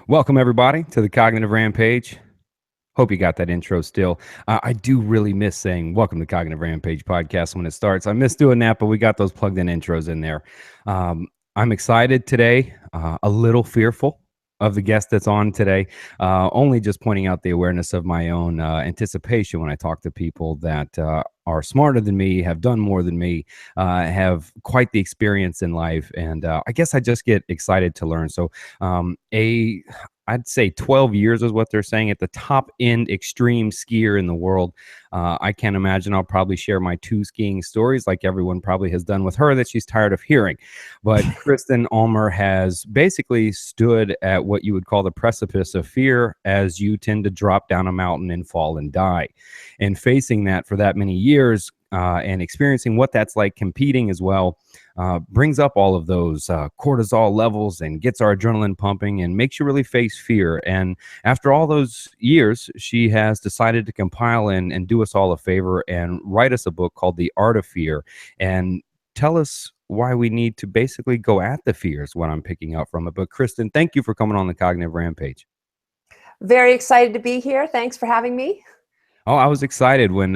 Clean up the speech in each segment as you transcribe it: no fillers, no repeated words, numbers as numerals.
Welcome, everybody, to the Cognitive Rampage. Hope you got that intro still. I do really miss saying welcome to Cognitive Rampage podcast when it starts. I miss doing that, but we got those plugged in intros in there. I'm excited today, a little fearful of the guest that's on today, only just pointing out the awareness of my own anticipation when I talk to people that are smarter than me, have done more than me, have quite the experience in life. And I guess I just get excited to learn. So I'd say 12 years is what they're saying at the top end extreme skier in the world. I can't imagine I'll probably share my two skiing stories like everyone probably has done with her that she's tired of hearing. But Kristen Ulmer has basically stood at what you would call the precipice of fear as you tend to drop down a mountain and fall and die. And facing that for that many years and experiencing what that's like competing as well, brings up all of those cortisol levels and gets our adrenaline pumping and makes you really face fear. And after all those years, she has decided to compile and do us all a favor and write us a book called The Art of Fear and tell us why we need to basically go at the fears, what I'm picking up from it. But Kristen, thank you for coming on the Cognitive Rampage. Very excited to be here. Thanks for having me. Oh, I was excited when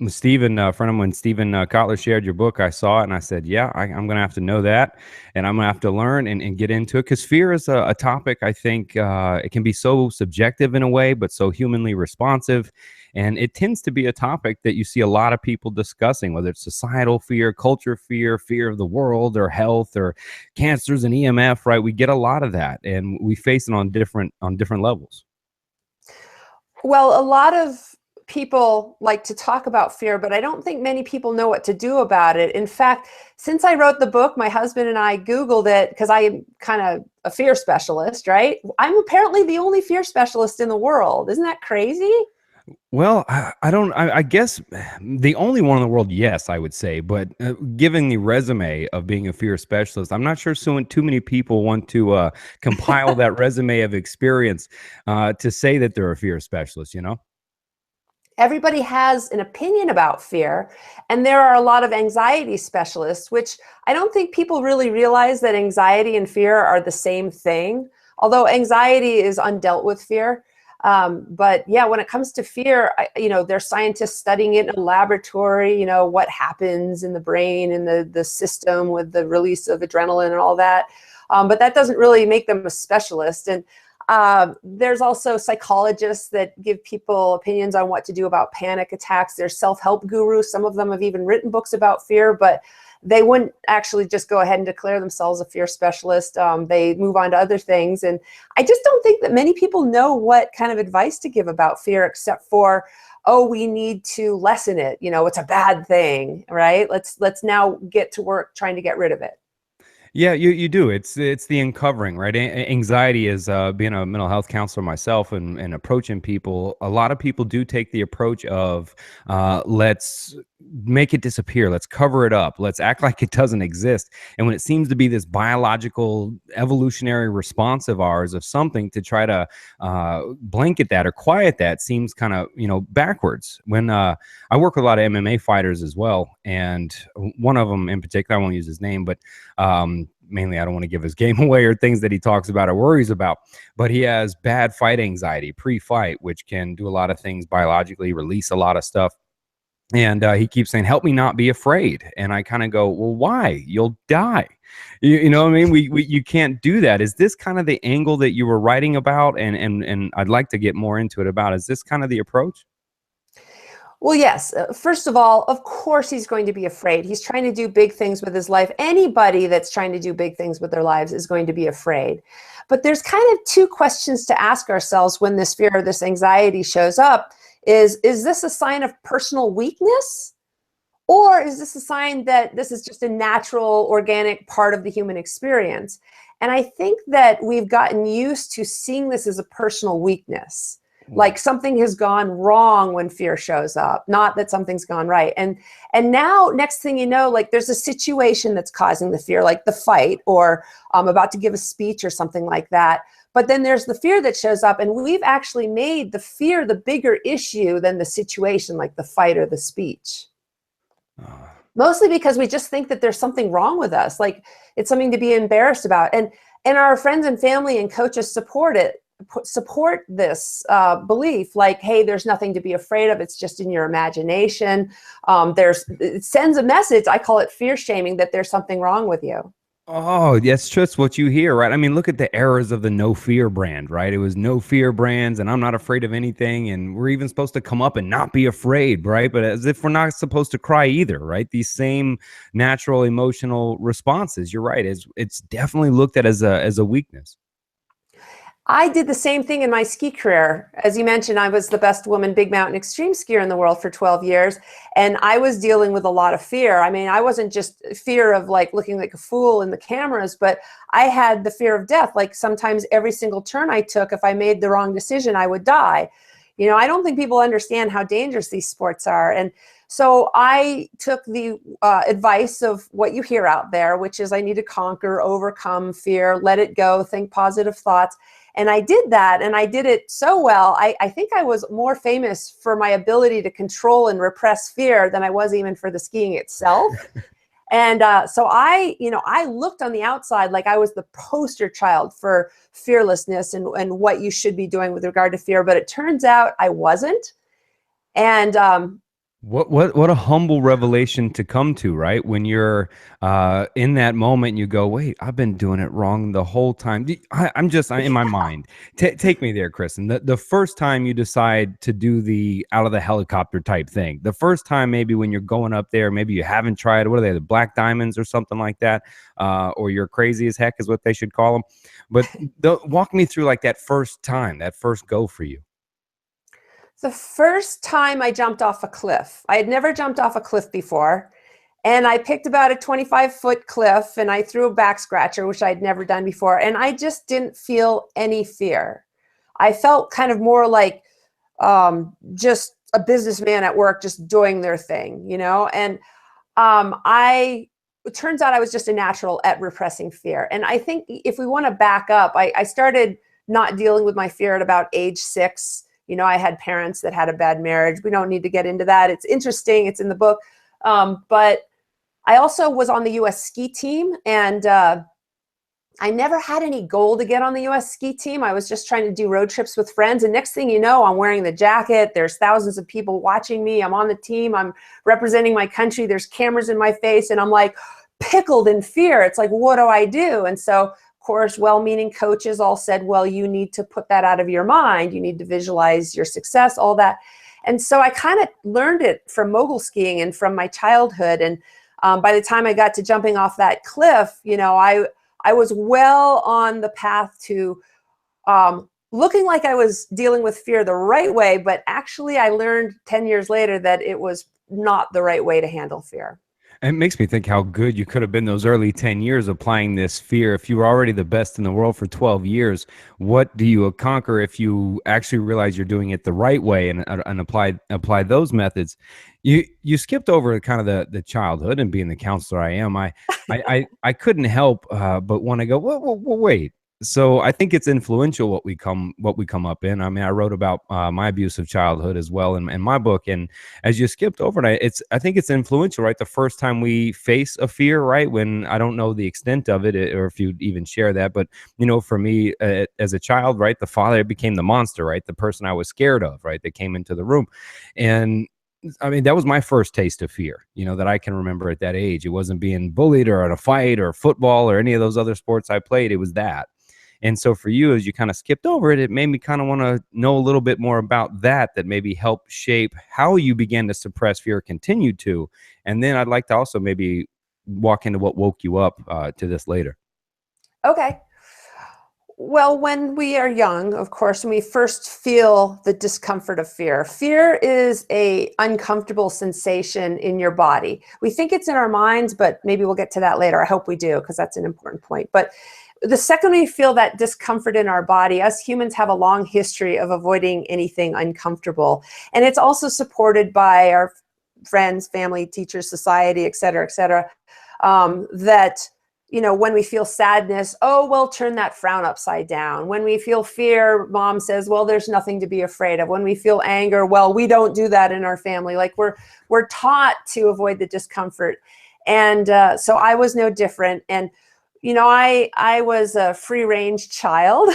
Stephen, a friend of mine, Stephen Kotler shared your book. I saw it and I said, yeah, I'm going to have to know that and I'm going to have to learn and get into it because fear is a topic I think it can be so subjective in a way, but so humanly responsive. And it tends to be a topic that you see a lot of people discussing, whether it's societal fear, culture fear, fear of the world or health or cancers and EMF, right? We get a lot of that and we face it on different levels. Well, a lot of people like to talk about fear, but I don't think many people know what to do about it. In fact, since I wrote the book, my husband and I Googled it because I'm kind of a fear specialist, right? I'm apparently the only fear specialist in the world. Isn't that crazy? Well, I guess the only one in the world, yes, I would say. But given the resume of being a fear specialist, I'm not sure too many people want to compile that resume of experience to say that they're a fear specialist, you know? Everybody has an opinion about fear, and there are a lot of anxiety specialists, which I don't think people really realize that anxiety and fear are the same thing, although anxiety is undealt with fear. But yeah, when it comes to fear, there's scientists studying it in a laboratory, what happens in the brain and the system with the release of adrenaline and all that. But that doesn't really make them a specialist. And there's also psychologists that give people opinions on what to do about panic attacks. There's self-help gurus. Some of them have even written books about fear, but they wouldn't actually just go ahead and declare themselves a fear specialist. They move on to other things. And I just don't think that many people know what kind of advice to give about fear, except for, oh, we need to lessen it. It's a bad thing, right? Let's now get to work trying to get rid of it. Yeah, you do. It's the uncovering, right? Anxiety is being a mental health counselor myself and approaching people. A lot of people do take the approach of let's make it disappear. Let's cover it up. Let's act like it doesn't exist. And when it seems to be this biological evolutionary response of ours of something to try to blanket that or quiet that seems kind of, backwards. When I work with a lot of MMA fighters as well. And one of them in particular, I won't use his name, but mainly I don't want to give his game away or things that he talks about or worries about, but he has bad fight anxiety pre-fight, which can do a lot of things biologically, release a lot of stuff. And he keeps saying, help me not be afraid. And I kind of go, well, why? You'll die. You know what I mean? You can't do that. Is this kind of the angle that you were writing about? And I'd like to get more into it about, is this kind of the approach? Well, yes. First of all, of course, he's going to be afraid. He's trying to do big things with his life. Anybody that's trying to do big things with their lives is going to be afraid. But there's kind of two questions to ask ourselves when this fear or this anxiety shows up. Is this a sign of personal weakness? Or is this a sign that this is just a natural, organic part of the human experience? And I think that we've gotten used to seeing this as a personal weakness. Like something has gone wrong when fear shows up, not that something's gone right. And now, next thing you know, like there's a situation that's causing the fear, like the fight, or I'm about to give a speech or something like that. But then there's the fear that shows up, and we've actually made the fear the bigger issue than the situation, like the fight or the speech. Mostly because we just think that there's something wrong with us, like it's something to be embarrassed about. And And our friends and family and coaches support this belief, like, hey, there's nothing to be afraid of, it's just in your imagination. It sends a message, I call it fear shaming, that there's something wrong with you. Oh, that's just what you hear, right? I mean, look at the eras of the no fear brand, right? It was no fear brands and I'm not afraid of anything. And we're even supposed to come up and not be afraid, right? But as if we're not supposed to cry either, right? These same natural emotional responses. You're right. It's definitely looked at as a weakness. I did the same thing in my ski career. As you mentioned, I was the best woman big mountain extreme skier in the world for 12 years. And I was dealing with a lot of fear. I mean, I wasn't just fear of like looking like a fool in the cameras, but I had the fear of death. Like sometimes every single turn I took, if I made the wrong decision, I would die. You know, I don't think people understand how dangerous these sports are. And so I took the advice of what you hear out there, which is I need to conquer, overcome fear, let it go, think positive thoughts. And I did that, and I did it so well. I think I was more famous for my ability to control and repress fear than I was even for the skiing itself. And so I looked on the outside like I was the poster child for fearlessness and what you should be doing with regard to fear. But it turns out I wasn't. And What a humble revelation to come to, right? When you're in that moment, you go, "Wait, I've been doing it wrong the whole time." I'm in my mind. Take me there, Kristen. The first time you decide to do the out of the helicopter type thing, the first time maybe when you're going up there, maybe you haven't tried. What are they, the black diamonds or something like that, or you're crazy as heck is what they should call them. But walk me through like that first time, that first go for you. the first time I jumped off a cliff, I had never jumped off a cliff before. And I picked about a 25-foot cliff and I threw a back scratcher, which I'd never done before. And I just didn't feel any fear. I felt kind of more like just a businessman at work, just doing their thing, you know? And it turns out I was just a natural at repressing fear. And I think if we want to back up, I started not dealing with my fear at about age 6. You know, I had parents that had a bad marriage. We don't need to get into that. It's interesting. It's in the book. But I also was on the U.S. ski team, and I never had any goal to get on the U.S. ski team. I was just trying to do road trips with friends. And next thing you know, I'm wearing the jacket. There's thousands of people watching me. I'm on the team. I'm representing my country. There's cameras in my face. And I'm like pickled in fear. It's like, what do I do? And so, of course, well-meaning coaches all said, well, you need to put that out of your mind. You need to visualize your success, all that. And so I kind of learned it from mogul skiing and from my childhood. And by the time I got to jumping off that cliff, you know, I was well on the path to looking like I was dealing with fear the right way, but actually I learned 10 years later that it was not the right way to handle fear. It makes me think how good you could have been those early 10 years applying this fear. If you were already the best in the world for 12 years, what do you conquer if you actually realize you're doing it the right way and apply those methods? You skipped over kind of the childhood and being the counselor I am. I couldn't help but want to go, well, wait. So I think it's influential what we come up in. I mean, I wrote about my abusive childhood as well in my book, and as you skipped over it, I think it's influential, right? The first time we face a fear, right? When I don't know the extent of it, or if you'd even share that, but you know, for me as a child, right, the father became the monster, right? The person I was scared of, right? That came into the room, and I mean, that was my first taste of fear, you know, that I can remember at that age. It wasn't being bullied or in a fight or football or any of those other sports I played. It was that. And so for you, as you kind of skipped over it, it made me kind of want to know a little bit more about that maybe helped shape how you began to suppress fear, continued to. And then I'd like to also maybe walk into what woke you up to this later. Okay. Well, when we are young, of course, when we first feel the discomfort of fear, fear is a uncomfortable sensation in your body. We think it's in our minds, but maybe we'll get to that later. I hope we do, because that's an important point. But the second we feel that discomfort in our body, us humans have a long history of avoiding anything uncomfortable. And it's also supported by our friends, family, teachers, society, et cetera, that, you know, when we feel sadness, oh, well, turn that frown upside down. When we feel fear, mom says, well, there's nothing to be afraid of. When we feel anger, well, we don't do that in our family. Like we're taught to avoid the discomfort. And so I was no different. And I was a free range child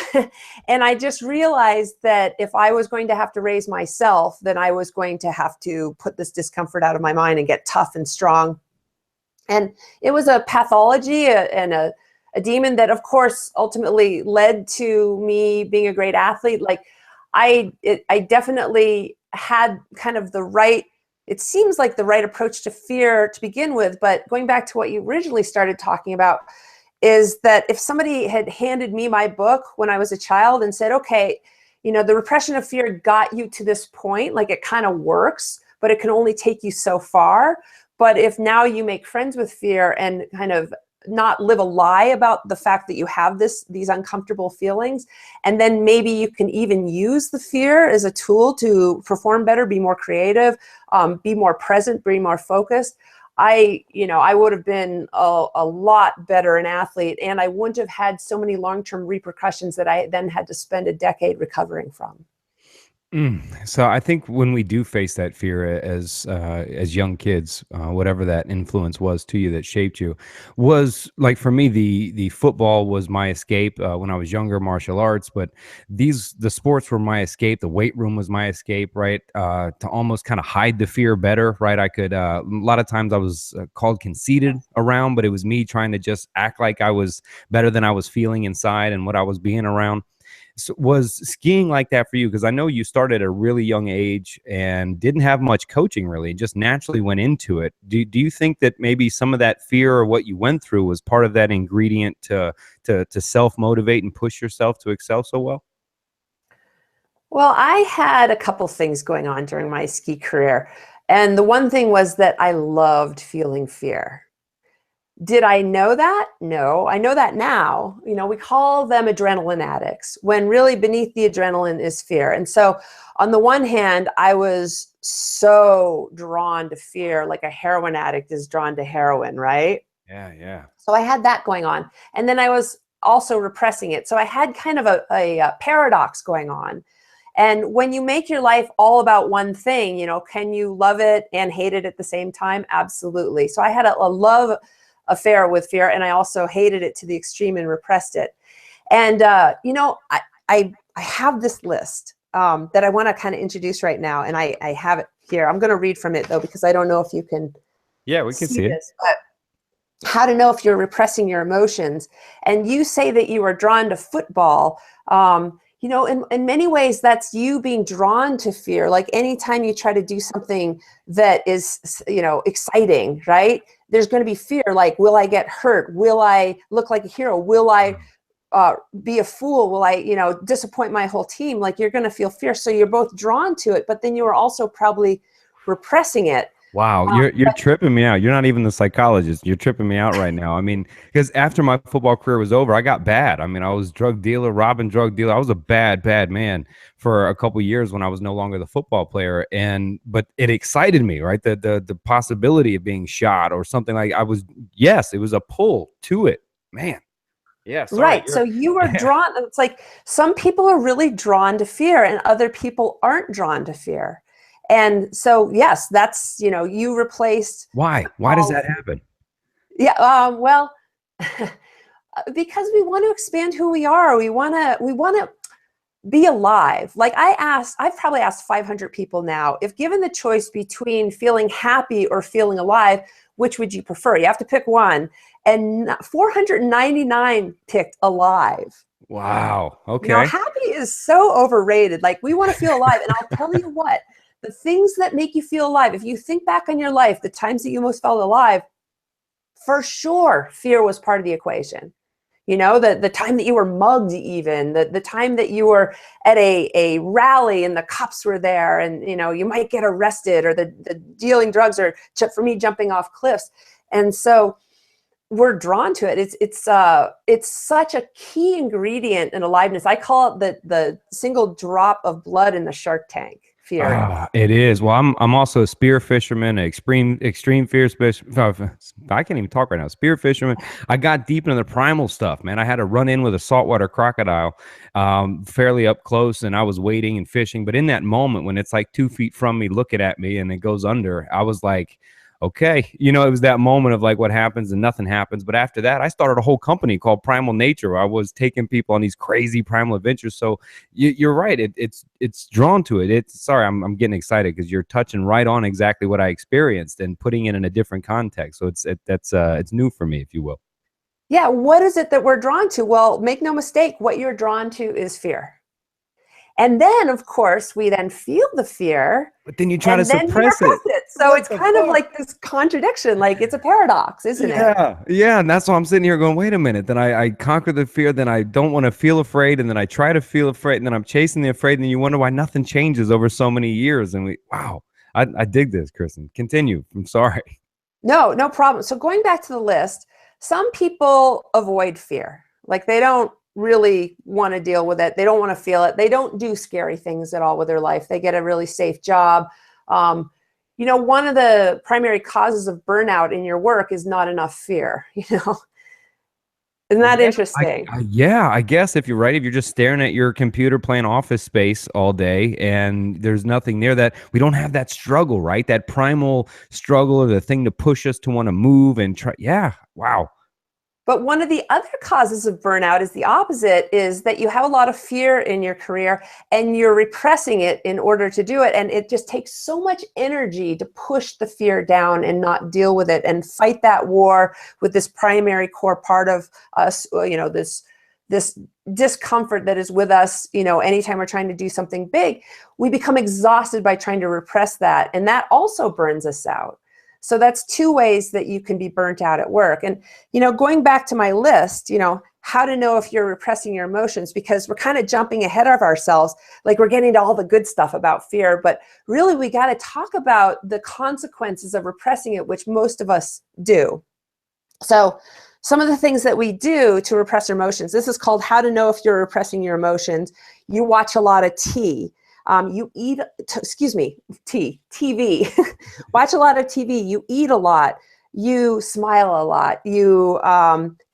and I just realized that if I was going to have to raise myself, then I was going to have to put this discomfort out of my mind and get tough and strong. And it was a pathology and a demon that, of course, ultimately led to me being a great athlete. Like I definitely had kind of the right, it seems like the right approach to fear to begin with. But going back to what you originally started talking about, is that if somebody had handed me my book when I was a child and said, okay, the repression of fear got you to this point, like it kind of works, but it can only take you so far. But if now you make friends with fear and kind of not live a lie about the fact that you have these uncomfortable feelings, and then maybe you can even use the fear as a tool to perform better, be more creative, be more present, be more focused. I would have been a lot better an athlete, and I wouldn't have had so many long-term repercussions that I then had to spend a decade recovering from. So I think when we do face that fear as young kids, whatever that influence was to you that shaped you, was like for me the football was my escape when I was younger, martial arts. But the sports were my escape. The weight room was my escape, right? To almost kind of hide the fear better, right? I could a lot of times I was called conceited around, but it was me trying to just act like I was better than I was feeling inside and what I was being around. So was skiing like that for you? Because I know you started at a really young age and didn't have much coaching really, just naturally went into it. Do you think that maybe some of that fear or what you went through was part of that ingredient to self-motivate and push yourself to excel so well? Well, I had a couple things going on during my ski career. And the one thing was that I loved feeling fear. Did I know that? No, I know that now. We call them adrenaline addicts when really beneath the adrenaline is fear. And so on the one hand, I was so drawn to fear, like a heroin addict is drawn to heroin, right? Yeah, yeah. So I had that going on. And then I was also repressing it. So I had kind of a paradox going on. And when you make your life all about one thing, can you love it and hate it at the same time? Absolutely. So I had a love affair with fear, and I also hated it to the extreme and repressed it. And I have this list that I want to kind of introduce right now, and I have it here. I'm going to read from it though, because I don't know if you can Yeah, we can see see it. this, but how to know if you're repressing your emotions. And you say that you are drawn to football. In many ways, that's you being drawn to fear. Like anytime you try to do something that is, exciting, right? There's going to be fear. Like, will I get hurt? Will I look like a hero? Will I be a fool? Will I, disappoint my whole team? Like you're going to feel fear. So you're both drawn to it, but then you are also probably repressing it. Wow, you're tripping me out. You're not even the psychologist. You're tripping me out right now. I mean, because after my football career was over, I got bad. I mean, I was drug dealer, robbing drug dealer. I was a bad man for a couple years when I was no longer the football player. But it excited me, right? The possibility of being shot or something like yes, it was a pull to it. Man. Yeah, sorry. Right. So you are Yeah. drawn. It's like some people are really drawn to fear and other people aren't drawn to fear. And so, yes, that's, you replaced Why? Why does football. that happen? Yeah. Well, because we want to expand who we are. We want to be alive. Like I've probably asked 500 people now, if given the choice between feeling happy or feeling alive, which would you prefer? You have to pick one. And 499 picked alive. Wow. Okay. Happy is so overrated. Like we want to feel alive. And I'll tell you what, the things that make you feel alive, if you think back on your life, the times that you most felt alive, for sure, fear was part of the equation. The time that you were mugged, even the time that you were at a rally and the cops were there and, you might get arrested, or the dealing drugs, or for me, jumping off cliffs. And so we're drawn to it. It's such a key ingredient in aliveness. I call it the single drop of blood in the shark tank. Fear. It is. Well, I'm also a spear fisherman, an extreme fear fisherman. I can't even talk right now. Spear fisherman. I got deep into the primal stuff, man. I had to run in with a saltwater crocodile, fairly up close, and I was waiting and fishing. But in that moment, when it's like 2 feet from me, looking at me, and it goes under, I was like, okay, it was that moment of like what happens and nothing happens. But after that, I started a whole company called Primal Nature, where I was taking people on these crazy primal adventures. So you're right. It's drawn to it. Sorry, I'm getting excited because you're touching right on exactly what I experienced and putting it in a different context. So it's new for me, if you will. Yeah, what is it that we're drawn to? Well, make no mistake, what you're drawn to is fear. And then, of course, we then feel the fear But then you try to and then we suppress repress it. it. So What it's the kind of fuck? like this contradiction, like it's a paradox, isn't it? Yeah, and that's why I'm sitting here going, wait a minute. Then I conquer the fear, then I don't want to feel afraid, and then I try to feel afraid, and then I'm chasing the afraid, and then you wonder why nothing changes over so many years. And wow, I dig this, Kristen. Continue. I'm sorry. No, no problem. So going back to the list, some people avoid fear. Like they don't really want to deal with it. They don't want to feel it. They don't do scary things at all with their life. They get a really safe job. Um, one of the primary causes of burnout in your work is not enough fear, Isn't that Yeah, interesting? yeah, I guess if you're right, if you're just staring at your computer playing Office Space all day and there's nothing there, that we don't have that struggle, right? That primal struggle or the thing to push us to want to move and try. Yeah, wow. But one of the other causes of burnout is the opposite, is that you have a lot of fear in your career and you're repressing it in order to do it. And it just takes so much energy to push the fear down and not deal with it and fight that war with this primary core part of us, this discomfort that is with us, anytime we're trying to do something big. We become exhausted by trying to repress that. And that also burns us out. So that's two ways that you can be burnt out at work. And, going back to my list, how to know if you're repressing your emotions, because we're kind of jumping ahead of ourselves, like we're getting to all the good stuff about fear, but really we got to talk about the consequences of repressing it, which most of us do. So some of the things that we do to repress our emotions, this is called how to know if you're repressing your emotions. You watch a lot of you eat, TV, watch a lot of TV, you eat a lot, you smile a lot, you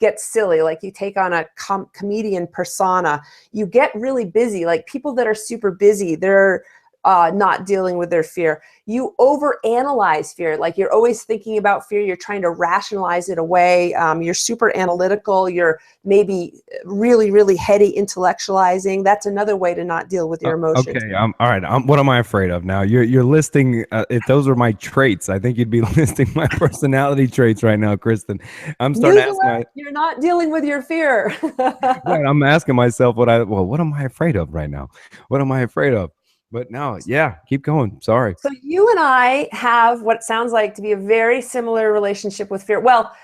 get silly, like you take on a comedian persona, you get really busy, like people that are super busy, they're not dealing with their fear. You overanalyze fear, like you're always thinking about fear, you're trying to rationalize it away, you're super analytical, you're maybe really, really heady intellectualizing. That's another way to not deal with your emotions. Okay, all right. What am I afraid of now? You're listing if those are my traits. I think you'd be listing my personality traits right now, Kristen. I'm starting News to ask alert, you're not dealing with your fear. right, I'm asking myself what am I afraid of right now? What am I afraid of? But no, yeah, keep going. Sorry. So you and I have what sounds like to be a very similar relationship with fear. Well,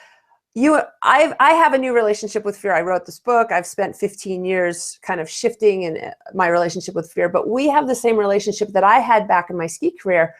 I have a new relationship with fear. I wrote this book. I've spent 15 years kind of shifting in my relationship with fear, but we have the same relationship that I had back in my ski career,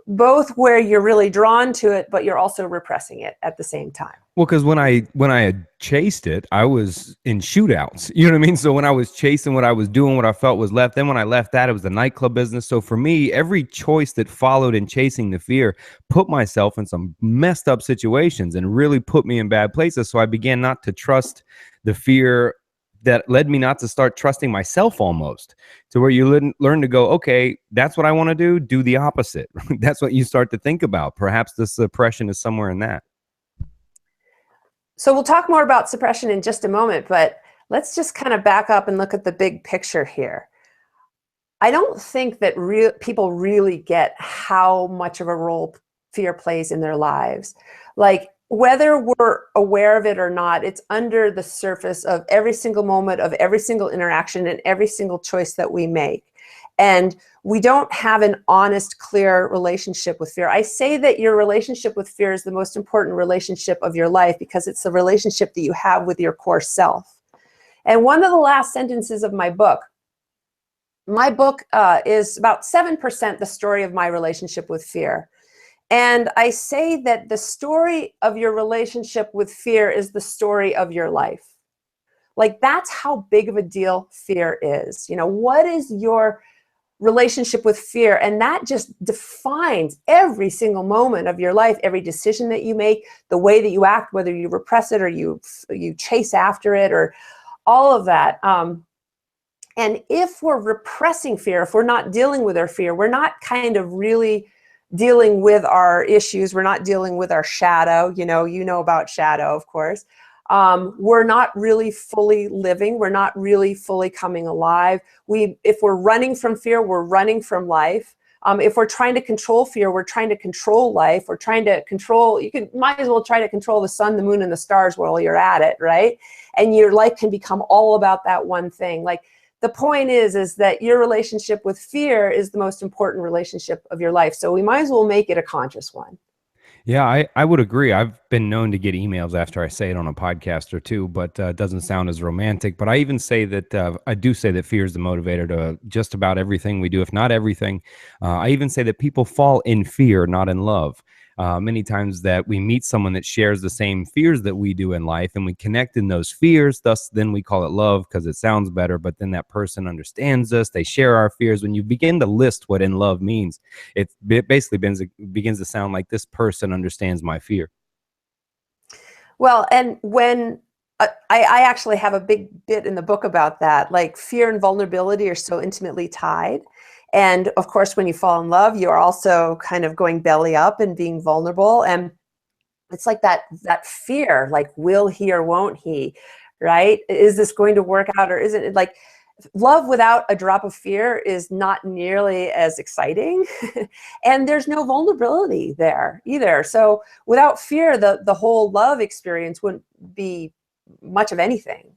both where you're really drawn to it, but you're also repressing it at the same time. Well, because when I had chased it, I was in shootouts. You know what I mean? So when I was chasing what I was doing, what I felt was left. Then when I left that, it was the nightclub business. So for me, every choice that followed in chasing the fear put myself in some messed up situations and really put me in bad places. So I began not to trust the fear, that led me not to start trusting myself, almost to where you learn to go, okay, that's what I want to do the opposite. That's what you start to think about. Perhaps the suppression is somewhere in that. So we'll talk more about suppression in just a moment, but let's just kind of back up and look at the big picture here. I don't think that people really get how much of a role fear plays in their lives. Like, whether we're aware of it or not, it's under the surface of every single moment, of every single interaction, and every single choice that we make. And we don't have an honest, clear relationship with fear. I say that your relationship with fear is the most important relationship of your life because it's the relationship that you have with your core self. And one of the last sentences of my book is about 7% the story of my relationship with fear. And I say that the story of your relationship with fear is the story of your life. Like, that's how big of a deal fear is. What is your relationship with fear? And that just defines every single moment of your life, every decision that you make, the way that you act, whether you repress it or you chase after it, or all of that. And if we're repressing fear, if we're not dealing with our fear, we're not kind of really dealing with our issues. We're not dealing with our shadow. You know about shadow, of course. We're not really fully living. We're not really fully coming alive. If we're running from fear, we're running from life. If we're trying to control fear, we're trying to control life. We're trying to control, might as well try to control the sun, the moon, and the stars while you're at it, right? And your life can become all about that one thing. Like, the point is that your relationship with fear is the most important relationship of your life. So we might as well make it a conscious one. Yeah, I would agree. I've been known to get emails after I say it on a podcast or two, but it doesn't sound as romantic. But I even say that I do say that fear is the motivator to just about everything we do, if not everything. I even say that people fall in fear, not in love. Many times that we meet someone that shares the same fears that we do in life and we connect in those fears, thus then we call it love because it sounds better, but then that person understands us, they share our fears. When you begin to list what in love means, it basically begins to sound like this person understands my fear. Well, and when I actually have a big bit in the book about that, like fear and vulnerability are so intimately tied. And of course, when you fall in love, you are also kind of going belly up and being vulnerable. And it's like that fear, like, will he or won't he, right? Is this going to work out or isn't it? Like, love without a drop of fear is not nearly as exciting. And there's no vulnerability there either. So without fear, the whole love experience wouldn't be much of anything.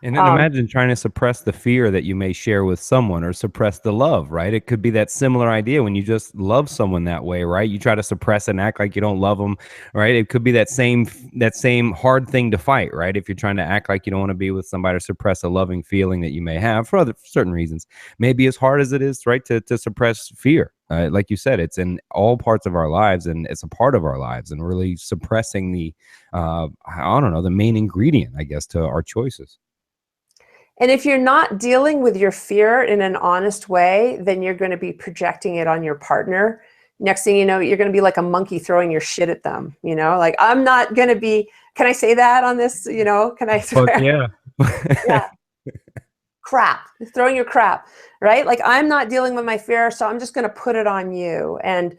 And then imagine trying to suppress the fear that you may share with someone or suppress the love, right? It could be that similar idea when you just love someone that way, right? You try to suppress and act like you don't love them, right? It could be that same hard thing to fight, right? If you're trying to act like you don't want to be with somebody or suppress a loving feeling that you may have for certain reasons, maybe as hard as it is, right, to suppress fear. Like you said, it's in all parts of our lives and it's a part of our lives, and really suppressing I don't know, the main ingredient, I guess, to our choices. And if you're not dealing with your fear in an honest way, then you're going to be projecting it on your partner. Next thing you know, you're going to be like a monkey throwing your shit at them. Like, I'm not going to be, can I say that on this? Can I swear? Fuck yeah. Yeah. Crap, throwing your crap, right? Like, I'm not dealing with my fear, so I'm just going to put it on you. And,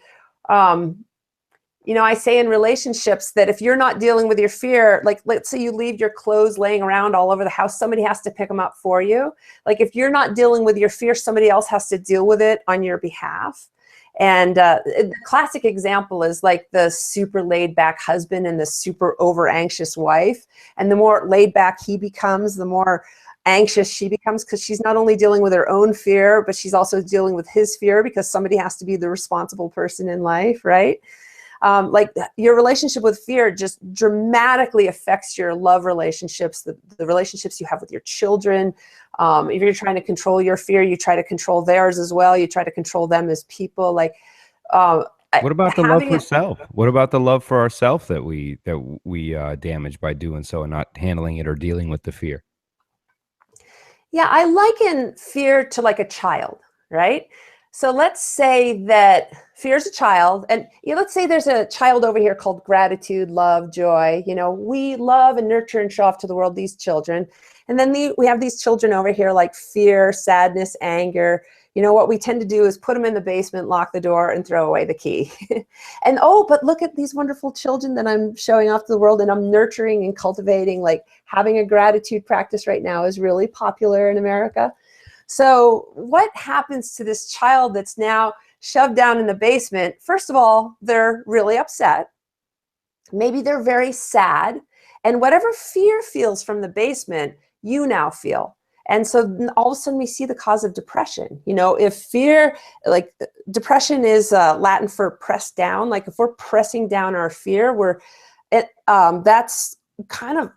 I say in relationships that if you're not dealing with your fear, like, let's say you leave your clothes laying around all over the house, somebody has to pick them up for you. Like, if you're not dealing with your fear, somebody else has to deal with it on your behalf. And the classic example is like the super laid back husband and the super over anxious wife. And the more laid back he becomes, the more anxious she becomes, because she's not only dealing with her own fear, but she's also dealing with his fear, because somebody has to be the responsible person in life, right? Like, your relationship with fear just dramatically affects your love relationships, the relationships you have with your children. If you're trying to control your fear, you try to control theirs as well. You try to control them as people. Like, what about the love for self? What about the love for ourself that we damage by doing so and not handling it or dealing with the fear? Yeah, I liken fear to like a child, right? So let's say that fear is a child, and let's say there's a child over here called gratitude, love, joy. We love and nurture and show off to the world these children. And then we have these children over here like fear, sadness, anger. What we tend to do is put them in the basement, lock the door, and throw away the key. And, but look at these wonderful children that I'm showing off to the world and I'm nurturing and cultivating. Like, having a gratitude practice right now is really popular in America. So what happens to this child that's now shoved down in the basement? First of all, they're really upset. Maybe they're very sad. And whatever fear feels from the basement, you now feel. And so all of a sudden we see the cause of depression. If fear, like, depression is Latin for press down. Like, if we're pressing down our fear, that's kind of,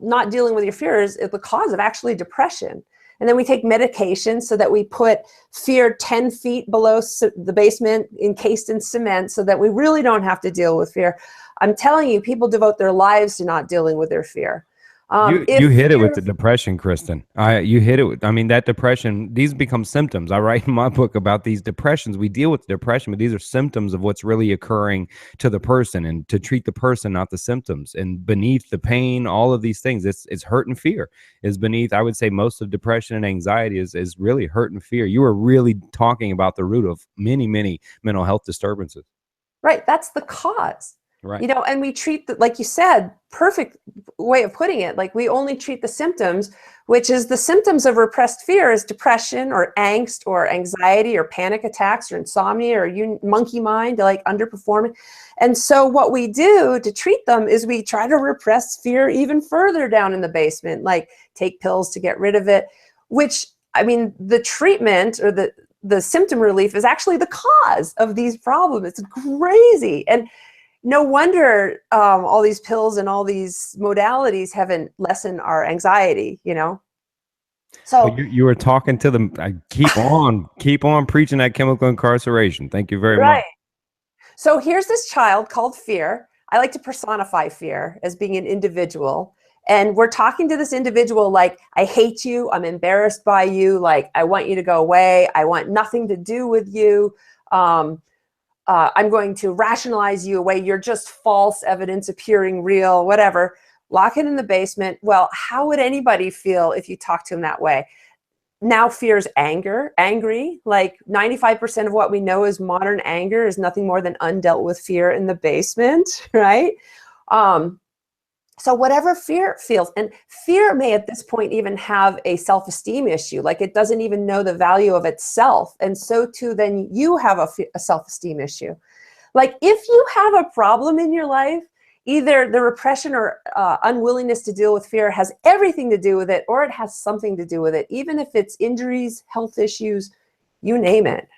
not dealing with your fear is the cause of actually depression. And then we take medication so that we put fear 10 feet below the basement, encased in cement, so that we really don't have to deal with fear. I'm telling you, people devote their lives to not dealing with their fear. You hit it with the depression, Kristen. You hit it with, that depression, these become symptoms. I write in my book about these depressions. We deal with depression, but these are symptoms of what's really occurring to the person, and to treat the person, not the symptoms. And beneath the pain, all of these things, it's hurt and fear is beneath. I would say most of depression and anxiety is really hurt and fear. You are really talking about the root of many, many mental health disturbances. Right. That's the cause. Right. And we treat like you said, perfect way of putting it. Like we only treat the symptoms, which is the symptoms of repressed fear is depression or angst or anxiety or panic attacks or insomnia or monkey mind, like underperforming. And so what we do to treat them is we try to repress fear even further down in the basement, like take pills to get rid of it, which, I mean, the treatment or the symptom relief is actually the cause of these problems. It's crazy. And no wonder all these pills and all these modalities haven't lessened our anxiety, Well, So, you were talking to them. I keep on preaching that chemical incarceration. Thank you very much. right. So here's this child called fear. I like to personify fear as being an individual. And we're talking to this individual like, I hate you. I'm embarrassed by you. Like, I want you to go away. I want nothing to do with you. I'm going to rationalize you away. You're just false evidence appearing real, whatever. Lock it in the basement. Well, how would anybody feel if you talk to them that way? Now fear's angry. Like 95% of what we know is modern anger is nothing more than undealt with fear in the basement, right? So whatever fear feels, and fear may at this point even have a self-esteem issue, like it doesn't even know the value of itself. And so too, then you have a self-esteem issue. Like if you have a problem in your life, either the repression or unwillingness to deal with fear has everything to do with it, or it has something to do with it, even if it's injuries, health issues, you name it.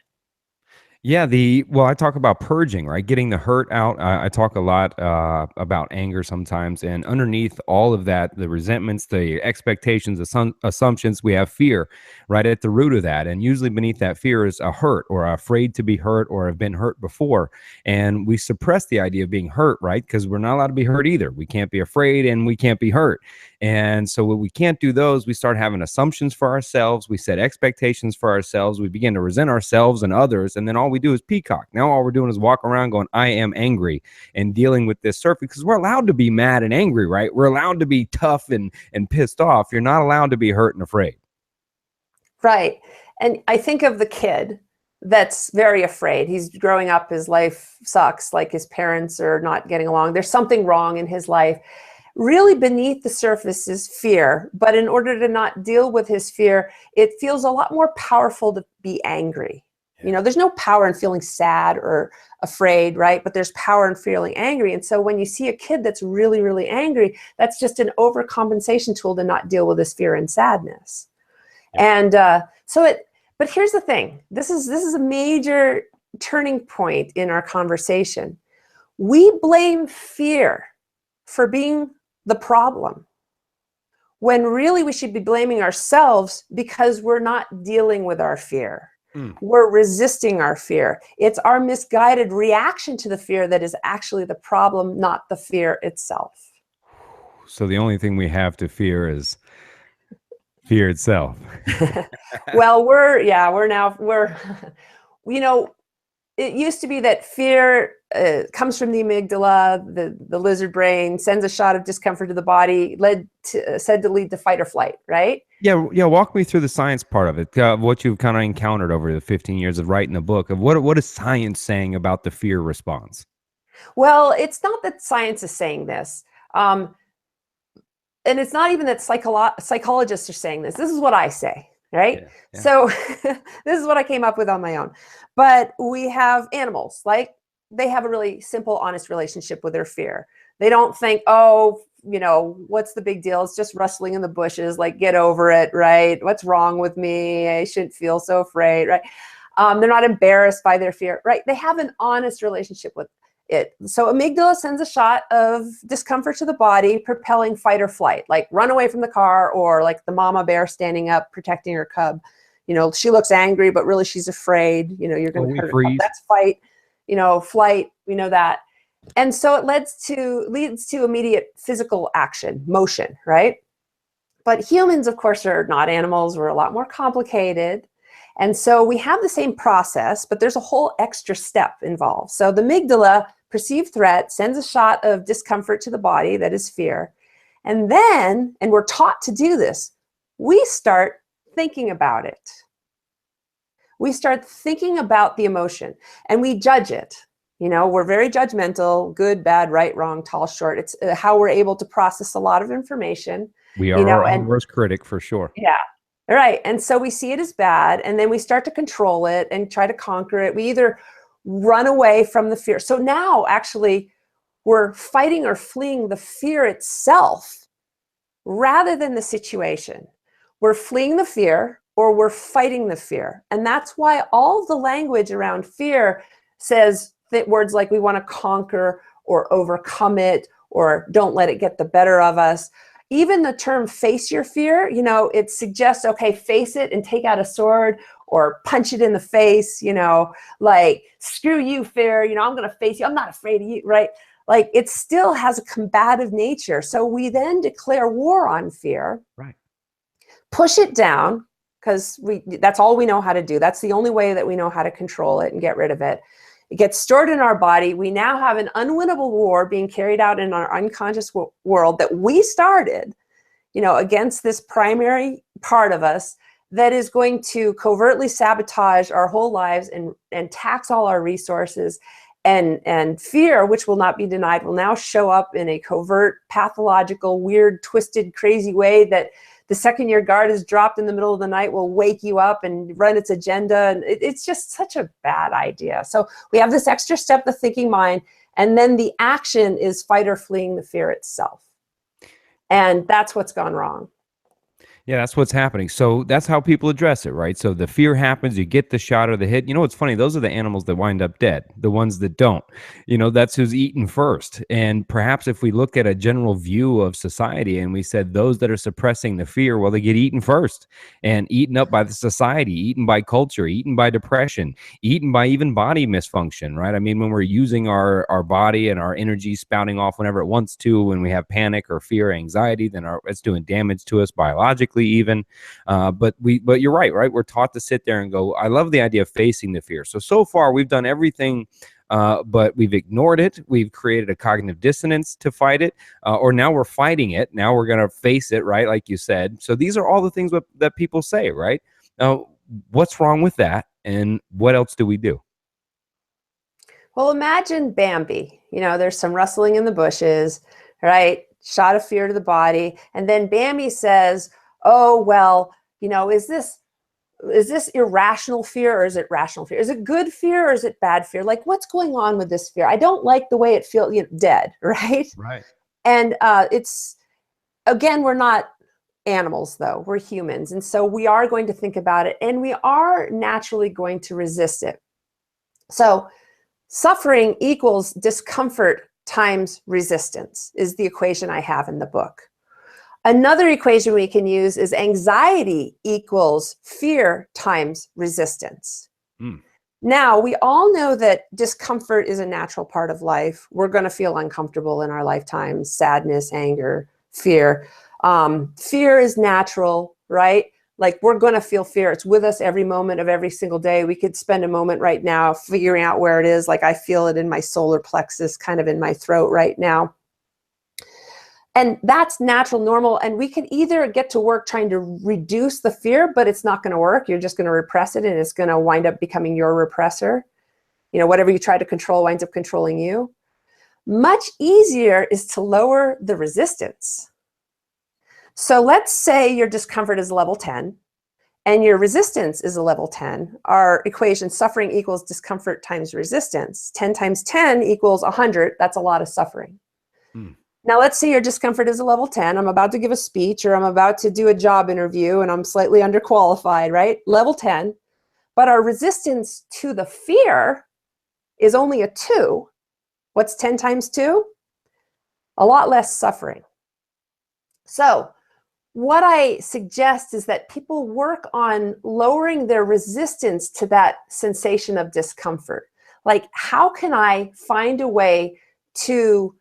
Yeah, well, I talk about purging, right? Getting the hurt out. I talk a lot about anger sometimes, and underneath all of that, the resentments, the expectations, assumptions, we have fear right at the root of that. And usually beneath that fear is a hurt or afraid to be hurt or have been hurt before. And we suppress the idea of being hurt, right? Because we're not allowed to be hurt either. We can't be afraid and we can't be hurt. And so when we can't do those, we start having assumptions for ourselves. We set expectations for ourselves. We begin to resent ourselves and others. And then all we do is peacock. Now all we're doing is walk around going, I am angry, and dealing with this surface, because we're allowed to be mad and angry, right? We're allowed to be tough and pissed off. You're not allowed to be hurt and afraid. Right. And I think of the kid that's very afraid. He's growing up, his life sucks, like his parents are not getting along. There's something wrong in his life. Really beneath the surface is fear, but in order to not deal with his fear, it feels a lot more powerful to be angry. There's no power in feeling sad or afraid, right? But there's power in feeling angry. And so when you see a kid that's really, really angry, that's just an overcompensation tool to not deal with his fear and sadness. And but here's the thing. This is a major turning point in our conversation. We blame fear for being the problem, when really we should be blaming ourselves because we're not dealing with our fear. We're resisting our fear. It's our misguided reaction to the fear that is actually the problem, not the fear itself. So the only thing we have to fear is fear itself. Well, it used to be that fear comes from the amygdala, the lizard brain, sends a shot of discomfort to the body, said to lead to fight or flight, right? Yeah. Walk me through the science part of it. What you've kind of encountered over the 15 years of writing the book. Of what is science saying about the fear response? Well, it's not that science is saying this. And it's not even that psychologists are saying this. This is what I say, right? Yeah. So this is what I came up with on my own. But we have animals, like they have a really simple, honest relationship with their fear. They don't think, oh, what's the big deal? It's just rustling in the bushes, like get over it, right? What's wrong with me? I shouldn't feel so afraid, right? They're not embarrassed by their fear, right? They have an honest relationship with it. So amygdala sends a shot of discomfort to the body, propelling fight or flight, like run away from the car, or like the mama bear standing up, protecting her cub. She looks angry, but really she's afraid, you're going to hurt her cub. That's fight, flight, we know that. And so it leads to immediate physical action, motion, right? But humans, of course, are not animals. We're a lot more complicated. And so we have the same process, but there's a whole extra step involved. So the amygdala, perceived threat, sends a shot of discomfort to the body, that is fear. And then, and we're taught to do this, we start thinking about it. We start thinking about the emotion and we judge it. We're very judgmental, good, bad, right, wrong, tall, short. It's how we're able to process a lot of information, We are our own and worst critic for sure. yeah, right. And so we see it as bad, and then we start to control it and try to conquer it. We either run away from the fear. So now actually we're fighting or fleeing the fear itself rather than the situation. We're fleeing the fear or we're fighting the fear. And that's why all the language around fear says that words like we want to conquer or overcome it or don't let it get the better of us. Even the term face your fear, it suggests, okay, face it and take out a sword or punch it in the face, like screw you, fear, I'm going to face you. I'm not afraid of you, right? Like it still has a combative nature. So we then declare war on fear, right? Push it down because that's all we know how to do. That's the only way that we know how to control it and get rid of it. It gets stored in our body. We now have an unwinnable war being carried out in our unconscious world that we started, against this primary part of us that is going to covertly sabotage our whole lives and tax all our resources. And fear, which will not be denied, will now show up in a covert, pathological, weird, twisted, crazy way that the second your guard is dropped in the middle of the night will wake you up and run its agenda. And it's just such a bad idea. So we have this extra step, the thinking mind, and then the action is fight or fleeing the fear itself. And that's what's gone wrong. Yeah, that's what's happening. So that's how people address it, right? So the fear happens, you get the shot or the hit. What's funny? Those are the animals that wind up dead, the ones that don't. That's who's eaten first. And perhaps if we look at a general view of society and we said those that are suppressing the fear, well, they get eaten first and eaten up by the society, eaten by culture, eaten by depression, eaten by even body misfunction, right? I mean, when we're using our body and our energy spouting off whenever it wants to, when we have panic or fear, anxiety, then it's doing damage to us biologically even. But you're right? We're taught to sit there and go, I love the idea of facing the fear. So far we've done everything, but we've ignored it. We've created a cognitive dissonance to fight it, or now we're fighting it. Now we're going to face it, right? Like you said. So these are all the things that people say, right? What's wrong with that? And what else do we do? Well, imagine Bambi. There's some rustling in the bushes, right? Shot of fear to the body. And then Bambi says, oh, well, is this irrational fear or is it rational fear? Is it good fear or is it bad fear? Like, what's going on with this fear? I don't like the way it feels, dead, right? Right. And again, we're not animals, though. We're humans. And so we are going to think about it and we are naturally going to resist it. So suffering equals discomfort times resistance is the equation I have in the book. Another equation we can use is anxiety equals fear times resistance. Now, we all know that discomfort is a natural part of life. We're going to feel uncomfortable in our lifetimes, sadness, anger, fear. Fear is natural, right? Like we're going to feel fear. It's with us every moment of every single day. We could spend a moment right now figuring out where it is. Like I feel it in my solar plexus, kind of in my throat right now. And that's natural, normal. And we can either get to work trying to reduce the fear, but it's not going to work. You're just going to repress it and it's going to wind up becoming your repressor. Whatever you try to control winds up controlling you. Much easier is to lower the resistance. So let's say your discomfort is level 10 and your resistance is a level 10. Our equation, suffering equals discomfort times resistance. 10 times 10 equals 100. That's a lot of suffering. Now, let's say your discomfort is a level 10. I'm about to give a speech or I'm about to do a job interview and I'm slightly underqualified, right? Level 10. But our resistance to the fear is only a 2. What's 10 times 2? A lot less suffering. So what I suggest is that people work on lowering their resistance to that sensation of discomfort. Like, how can I find a way to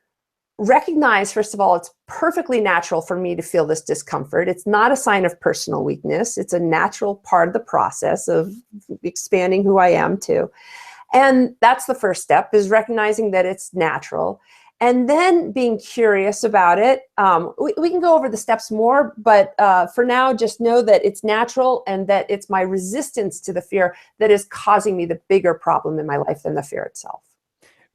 recognize, first of all, it's perfectly natural for me to feel this discomfort. It's not a sign of personal weakness. It's a natural part of the process of expanding who I am too. And that's the first step, is recognizing that it's natural. And then being curious about it. We can go over the steps more, but for now, just know that it's natural and that it's my resistance to the fear that is causing me the bigger problem in my life than the fear itself.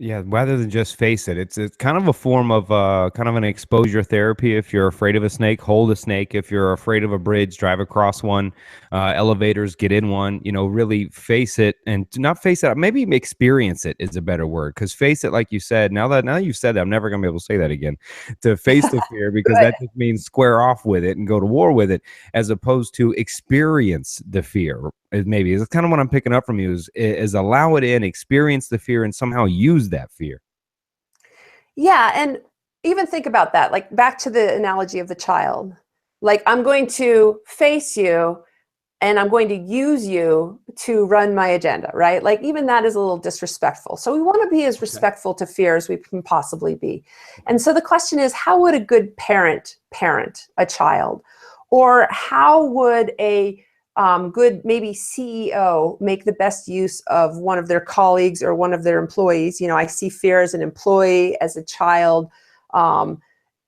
Yeah, rather than just face it, it's kind of a form of kind of an exposure therapy. If you're afraid of a snake, hold a snake. If you're afraid of a bridge, drive across one. Elevators, get in one. You know, really face it, and to not face it. Maybe experience it is a better word, because face it, like you said. Now you've said that, I'm never gonna be able to say that again. To face the fear, because Good. that just means square off with it and go to war with it, as opposed to experience the fear. Maybe it's kind of what I'm picking up from you is allow it in, experience the fear, and somehow use that fear. Yeah, and even think about that. Like back to the analogy of the child. Like I'm going to face you and I'm going to use you to run my agenda, right? Like even that is a little disrespectful. So we want to be as Okay. respectful to fear as we can possibly be. Okay. And so the question is, how would a good parent parent a child? Or how would a good maybe CEO make the best use of one of their colleagues or one of their employees? You know, I see fear as an employee, as a child, um,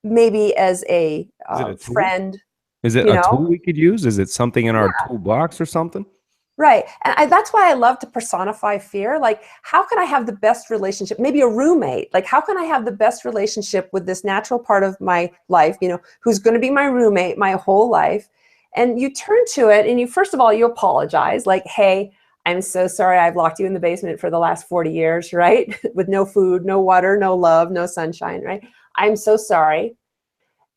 maybe as a Is it a tool? friend, Is it you a know? tool we could use? Is it something in our toolbox or something? Right. And that's why I love to personify fear. Like, how can I have the best relationship? Maybe a roommate. Like, how can I have the best relationship with this natural part of my life, you know, who's going to be my roommate my whole life? And you turn to it and you, first of all, you apologize, like, hey, I'm so sorry I've locked you in the basement for the last 40 years, right? With no food, no water, no love, no sunshine, right? I'm so sorry.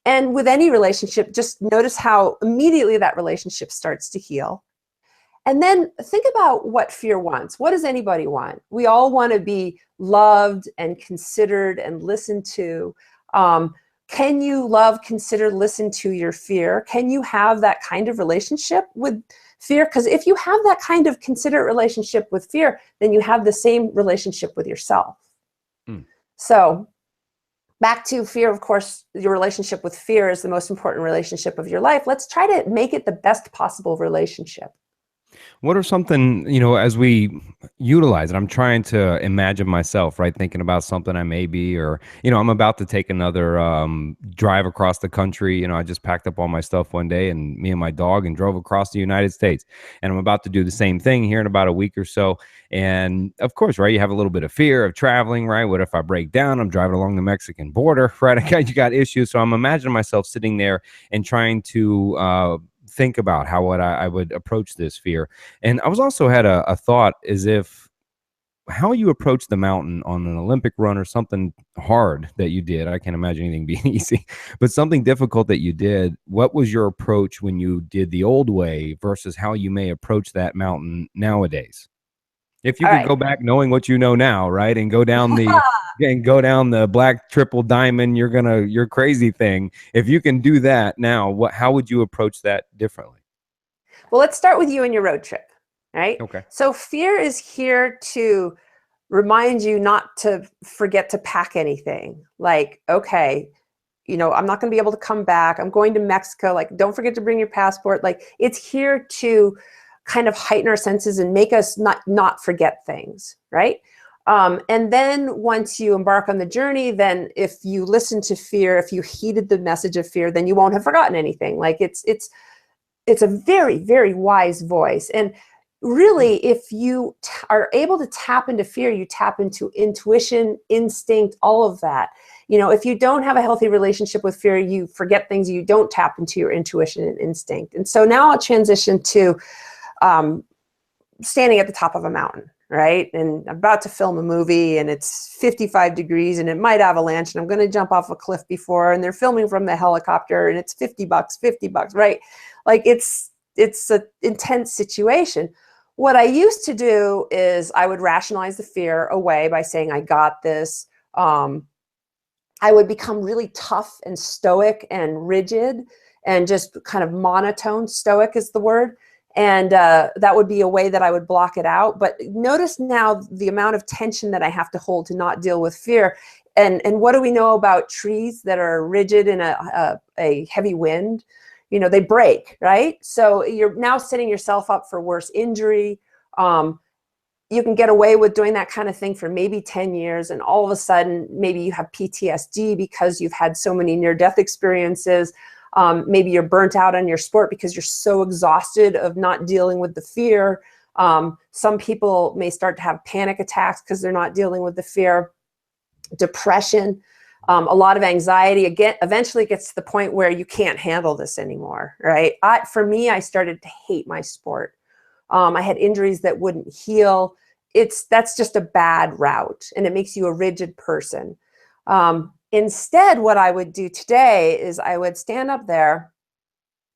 And with any relationship, just notice how immediately that relationship starts to heal. And then think about what fear wants. What does anybody want? We all want to be loved and considered and listened to. Can you love, consider, listen to your fear? Can you have that kind of relationship with fear? Because if you have that kind of considerate relationship with fear, then you have the same relationship with yourself. Hmm. So, back to fear, of course, your relationship with fear is the most important relationship of your life. Let's try to make it the best possible relationship. What are something, as we utilize it? I'm trying to imagine myself, right? Thinking about something I may be, or, I'm about to take another drive across the country. I just packed up all my stuff one day and me and my dog and drove across the United States. And I'm about to do the same thing here in about a week or so. And of course, right, you have a little bit of fear of traveling, right? What if I break down? I'm driving along the Mexican border, right? You got issues. So I'm imagining myself sitting there and trying to, think about how I would approach this fear. And I was also had a thought as if how you approach the mountain on an Olympic run or something hard that you did. I can't imagine anything being easy, but something difficult that you did. What was your approach when you did the old way versus how you may approach that mountain nowadays? If you All could right. go back knowing what you know now, right, and go down the black triple diamond, you're crazy thing. If you can do that now, how would you approach that differently? Well, let's start with you and your road trip, right? Okay. So fear is here to remind you not to forget to pack anything. Like, okay, you know, I'm not going to be able to come back. I'm going to Mexico. Like, don't forget to bring your passport. Like, it's here to kind of heighten our senses and make us not forget things, right? And then once you embark on the journey, then if you listen to fear, if you heeded the message of fear, then you won't have forgotten anything. Like it's a very, very wise voice. And Hmm. really, if you are able to tap into fear, you tap into intuition, instinct, all of that. You know, if you don't have a healthy relationship with fear, you forget things, you don't tap into your intuition and instinct. And so now I'll transition to um, standing at the top of a mountain, right? And I'm about to film a movie and it's 55 degrees and it might avalanche and I'm going to jump off a cliff before and they're filming from the helicopter and it's $50, right? Like it's an intense situation. What I used to do is I would rationalize the fear away by saying, I got this. I would become really tough and stoic and rigid and just kind of monotone. Stoic is the word. And that would be a way that I would block it out. But notice now the amount of tension that I have to hold to not deal with fear. And what do we know about trees that are rigid in a heavy wind? You know, they break, right? So you're now setting yourself up for worse injury. Um, you can get away with doing that kind of thing for maybe 10 years and all of a sudden maybe you have PTSD because you've had so many near-death experiences. Maybe you're burnt out on your sport because you're so exhausted of not dealing with the fear. Some people may start to have panic attacks because they're not dealing with the fear. depression, a lot of anxiety. Again, eventually gets to the point where you can't handle this anymore, right? For me, I started to hate my sport. I had injuries that wouldn't heal. That's just a bad route, and it makes you a rigid person. Instead, what I would do today is I would stand up there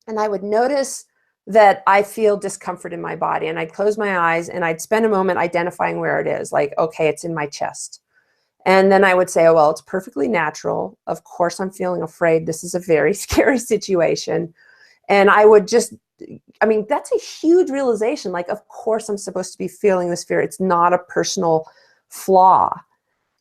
and I would notice that I feel discomfort in my body, and I'd close my eyes and I'd spend a moment identifying where it is. Like, okay, it's in my chest. And then I would say, oh, well, it's perfectly natural. Of course, I'm feeling afraid. This is a very scary situation. And I would just, I mean, that's a huge realization. Like, of course, I'm supposed to be feeling this fear. It's not a personal flaw.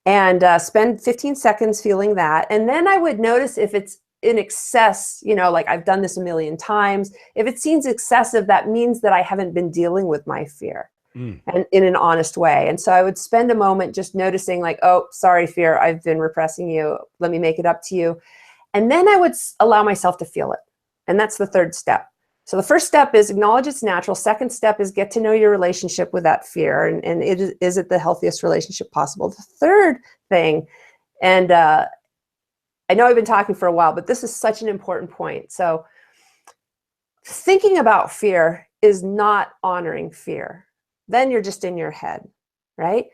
And spend 15 seconds feeling that. And then I would notice if it's in excess, like I've done this a million times. If it seems excessive, that means that I haven't been dealing with my fear and in an honest way. And so I would spend a moment just noticing, like, oh, sorry, fear, I've been repressing you. Let me make it up to you. And then I would allow myself to feel it. And that's the third step. So the first step is acknowledge it's natural. Second step is get to know your relationship with that fear. And is it the healthiest relationship possible? The third thing, and I know I've been talking for a while, but this is such an important point. So thinking about fear is not honoring fear. Then you're just in your head, right?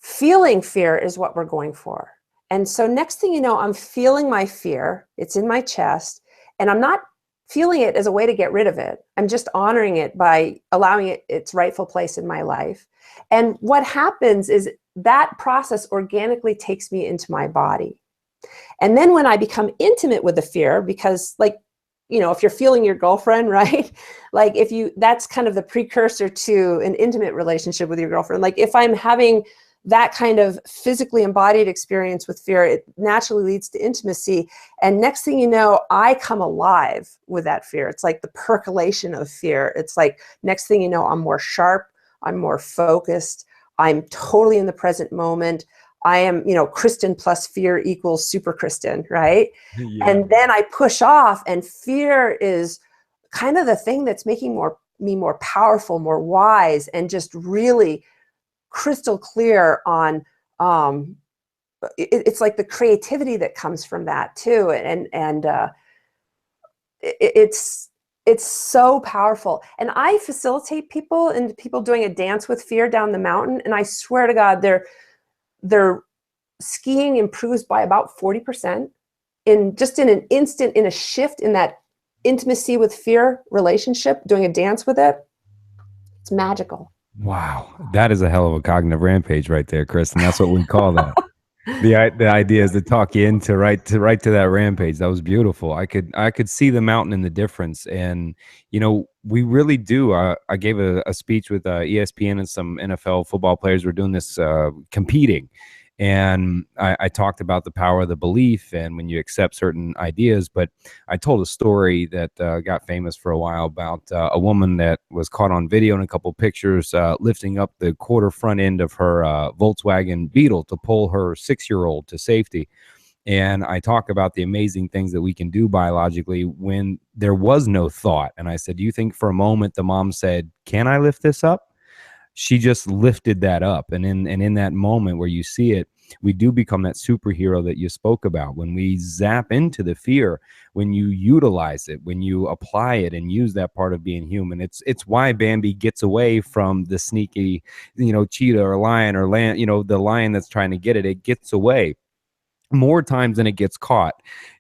Feeling fear is what we're going for. And so next thing you know, I'm feeling my fear. It's in my chest, and I'm not feeling it as a way to get rid of it. I'm just honoring it by allowing it its rightful place in my life. And what happens is that process organically takes me into my body. And then when I become intimate with the fear, because if you're feeling your girlfriend, right? Like that's kind of the precursor to an intimate relationship with your girlfriend. Like if I'm having that kind of physically embodied experience with fear, it naturally leads to intimacy. And next thing you know, I come alive with that fear. It's like the percolation of fear. It's like next thing you know, I'm more sharp, I'm more focused, I'm totally in the present moment. I am, Kristen plus fear equals super Kristen, right? Yeah. And then I push off, and fear is kind of the thing that's making me more powerful, more wise, and just really crystal clear on it's like the creativity that comes from that too, and it's so powerful. And I facilitate people doing a dance with fear down the mountain, and I swear to God, their skiing improves by about 40% in an instant, in a shift in that intimacy with fear relationship, doing a dance with it. It's magical. Wow, that is a hell of a cognitive rampage right there, Kristen. That's what we call that. The idea is to talk you into right to that rampage. That was beautiful. I could see the mountain and the difference, and we really do. I gave a speech with ESPN and some NFL football players. We're doing this competing. And I talked about the power of the belief and when you accept certain ideas. But I told a story that got famous for a while about a woman that was caught on video in a couple pictures lifting up the quarter front end of her Volkswagen Beetle to pull her 6-year-old to safety. And I talk about the amazing things that we can do biologically when there was no thought. And I said, do you think for a moment the mom said, can I lift this up? She just lifted that up. And in that moment where you see it, we do become that superhero that you spoke about. When we zap into the fear, when you utilize it, when you apply it and use that part of being human, it's why Bambi gets away from the sneaky, cheetah or lion or the lion that's trying to get it. It gets away more times than it gets caught,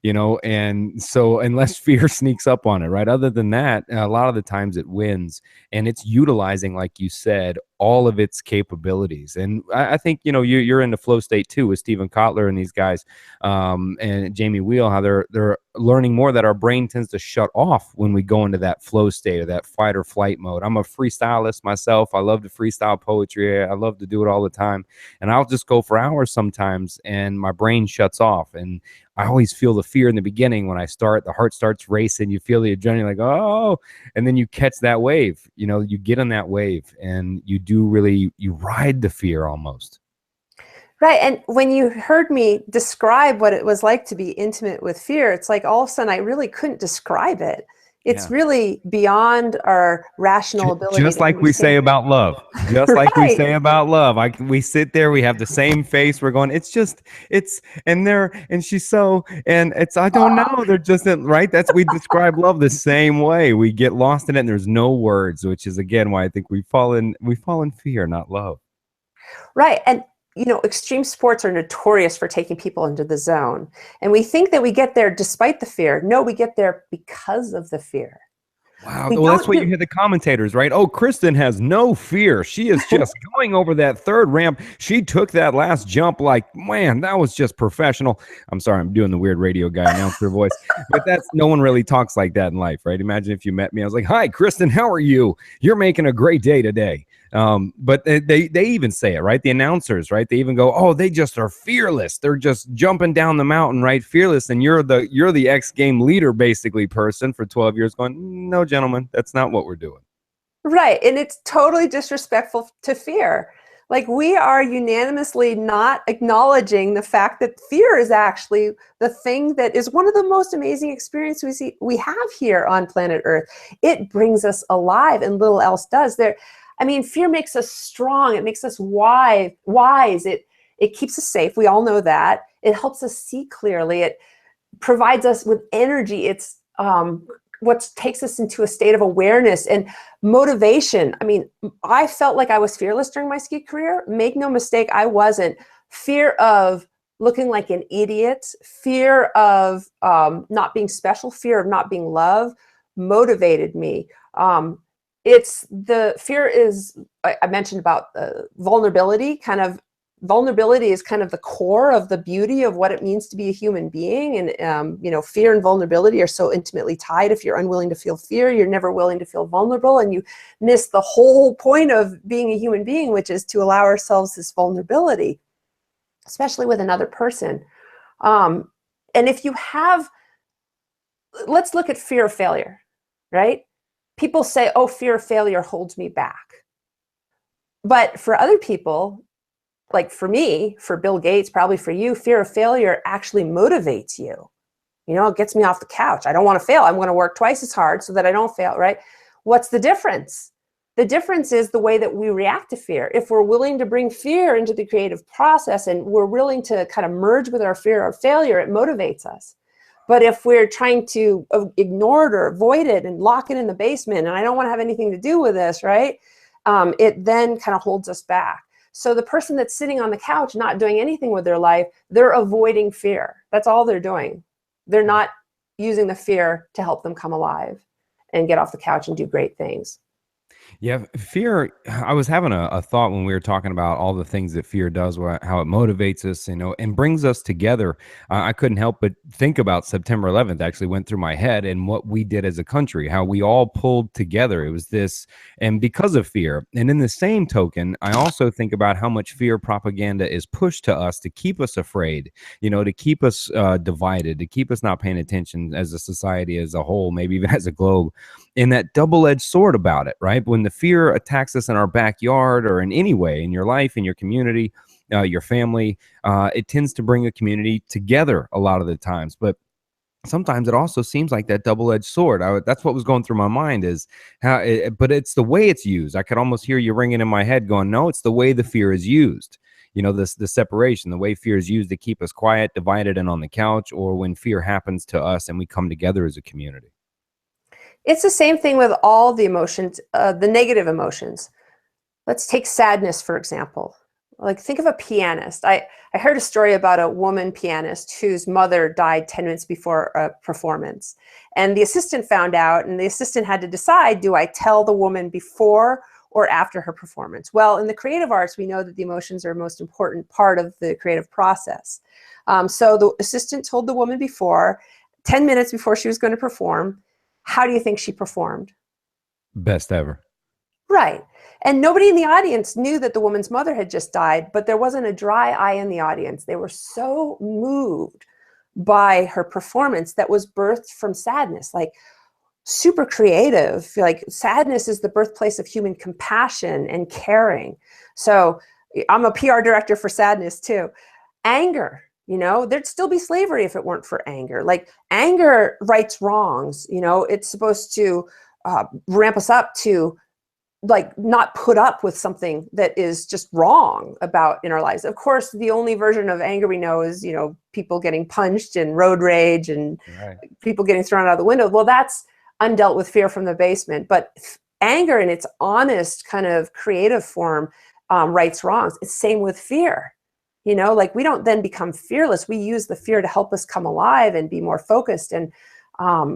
and so unless fear sneaks up on it, right? Other than that, a lot of the times it wins, and it's utilizing, like you said, all of its capabilities. And I think, you're in the flow state too with Stephen Kotler and these guys, and Jamie Wheel, how they're learning more that our brain tends to shut off when we go into that flow state or that fight or flight mode. I'm a freestylist myself. I love to freestyle poetry. I love to do it all the time. And I'll just go for hours sometimes and my brain shuts off. And I always feel the fear in the beginning when I start, the heart starts racing, you feel the adrenaline, like, oh, and then you catch that wave, you get on that wave and you ride the fear almost. Right. And when you heard me describe what it was like to be intimate with fear, it's like all of a sudden I really couldn't describe it. It's really beyond our rational ability Just to like we say understand. about love, just like we Right. say about love. We sit there, we have the same face. We're going, and she's so, and it's, I don't know. They're just, right. We describe love the same way. We get lost in it and there's no words, which is again why I think we fall in fear, not love. Right. And, extreme sports are notorious for taking people into the zone. And we think that we get there despite the fear. No, we get there because of the fear. Wow. We Well, that's don't what you do hear the commentators, right? Oh, Kristen has no fear. She is just going over that third ramp. She took that last jump like, man, that was just professional. I'm sorry, I'm doing the weird radio guy announcer voice, but no one really talks like that in life, right? Imagine if you met me. I was like, hi, Kristen, how are you? You're making a great day today. But they even say it, right? The announcers, right? They even go, oh, they just are fearless. They're just jumping down the mountain, right? Fearless. And you're the X game leader, basically, person for 12 years going, no, gentlemen, that's not what we're doing. Right. And it's totally disrespectful to fear. Like, we are unanimously not acknowledging the fact that fear is actually the thing that is one of the most amazing experiences we have here on planet Earth. It brings us alive, and little else does. Fear makes us strong. It makes us wise. It keeps us safe. We all know that. It helps us see clearly. It provides us with energy. It's what takes us into a state of awareness and motivation. I felt like I was fearless during my ski career. Make no mistake, I wasn't. Fear of looking like an idiot, fear of not being special, fear of not being loved motivated me. It's the fear is, I mentioned about vulnerability. Vulnerability is kind of the core of the beauty of what it means to be a human being. And, fear and vulnerability are so intimately tied. If you're unwilling to feel fear, you're never willing to feel vulnerable. And you miss the whole point of being a human being, which is to allow ourselves this vulnerability, especially with another person. And if you have, let's look at fear of failure, right? People say, oh, fear of failure holds me back. But for other people, like for me, for Bill Gates, probably for you, fear of failure actually motivates you. It gets me off the couch. I don't want to fail. I'm going to work twice as hard so that I don't fail, right? What's the difference? The difference is the way that we react to fear. If we're willing to bring fear into the creative process and we're willing to kind of merge with our fear of failure, it motivates us. But if we're trying to ignore it or avoid it and lock it in the basement, and I don't want to have anything to do with this, right? It then kind of holds us back. So the person that's sitting on the couch not doing anything with their life, they're avoiding fear. That's all they're doing. They're not using the fear to help them come alive and get off the couch and do great things. Yeah, fear. I was having a thought when we were talking about all the things that fear does, how it motivates us, and brings us together. I couldn't help but think about September 11th. Actually, went through my head and what we did as a country, how we all pulled together. It was this, and because of fear. And in the same token, I also think about how much fear propaganda is pushed to us to keep us afraid, to keep us divided, to keep us not paying attention as a society as a whole, maybe even as a globe. In that double-edged sword about it, right? When the fear attacks us in our backyard or in any way in your life, in your community, your family, it tends to bring a community together a lot of the times. But sometimes it also seems like that double-edged sword. That's what was going through my mind is but it's the way it's used. I could almost hear you ringing in my head going, no, it's the way the fear is used. The separation, the way fear is used to keep us quiet, divided, and on the couch, or when fear happens to us and we come together as a community. It's the same thing with all the emotions, the negative emotions. Let's take sadness, for example. Like, think of a pianist. I heard a story about a woman pianist whose mother died 10 minutes before a performance. And the assistant found out, and the assistant had to decide, do I tell the woman before or after her performance? Well, in the creative arts, we know that the emotions are a most important part of the creative process. So the assistant told the woman 10 minutes before she was going to perform. How do you think she performed? Best ever. Right. And nobody in the audience knew that the woman's mother had just died, but there wasn't a dry eye in the audience. They were so moved by her performance that was birthed from sadness, like super creative. Like, sadness is the birthplace of human compassion and caring. So I'm a PR director for sadness too. Anger. There'd still be slavery if it weren't for anger. Like anger rights wrongs. It's supposed to ramp us up to like not put up with something that is just wrong about in our lives. Of course, the only version of anger we know is, people getting punched and road rage and Right. people getting thrown out of the window. Well, that's undealt with fear from the basement. But anger in its honest kind of creative form rights wrongs. It's same with fear. Like we don't then become fearless. We use the fear to help us come alive and be more focused and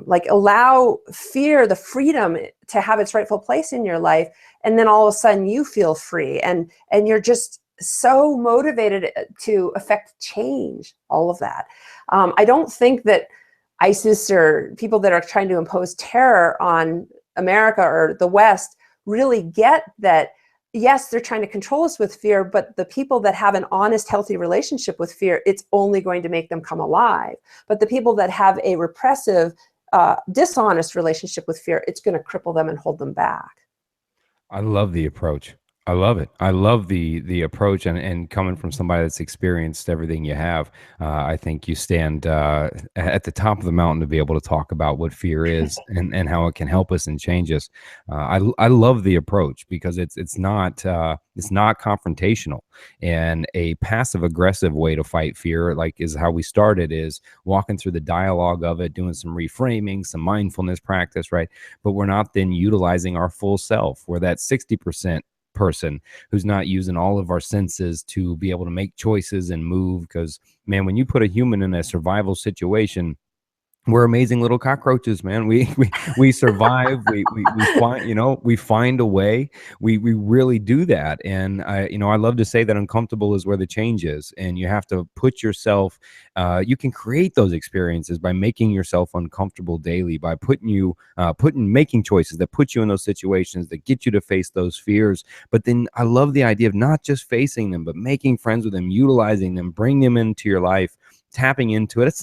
like allow fear the freedom to have its rightful place in your life. And then all of a sudden you feel free and you're just so motivated to affect change, all of that. I don't think that ISIS or people that are trying to impose terror on America or the West really get that. Yes, they're trying to control us with fear, but the people that have an honest, healthy relationship with fear, it's only going to make them come alive. But the people that have a repressive, dishonest relationship with fear, it's going to cripple them and hold them back. I love the approach. I love it. I love the approach, and coming from somebody that's experienced everything you have, I think you stand at the top of the mountain to be able to talk about what fear is and how it can help us and change us. I love the approach because it's not confrontational, and a passive aggressive way to fight fear, like is how we started, is walking through the dialogue of it, doing some reframing, some mindfulness practice, right? But we're not then utilizing our full self. We're that 60% person who's not using all of our senses to be able to make choices and move. Because, man, when you put a human in a survival situation, we're amazing little cockroaches, man. We survive. We find, we find a way. We really do that. And I love to say that uncomfortable is where the change is, and you have to put yourself. You can create those experiences by making yourself uncomfortable daily, by making choices that put you in those situations that get you to face those fears. But then I love the idea of not just facing them, but making friends with them, utilizing them, bring them into your life, tapping into it.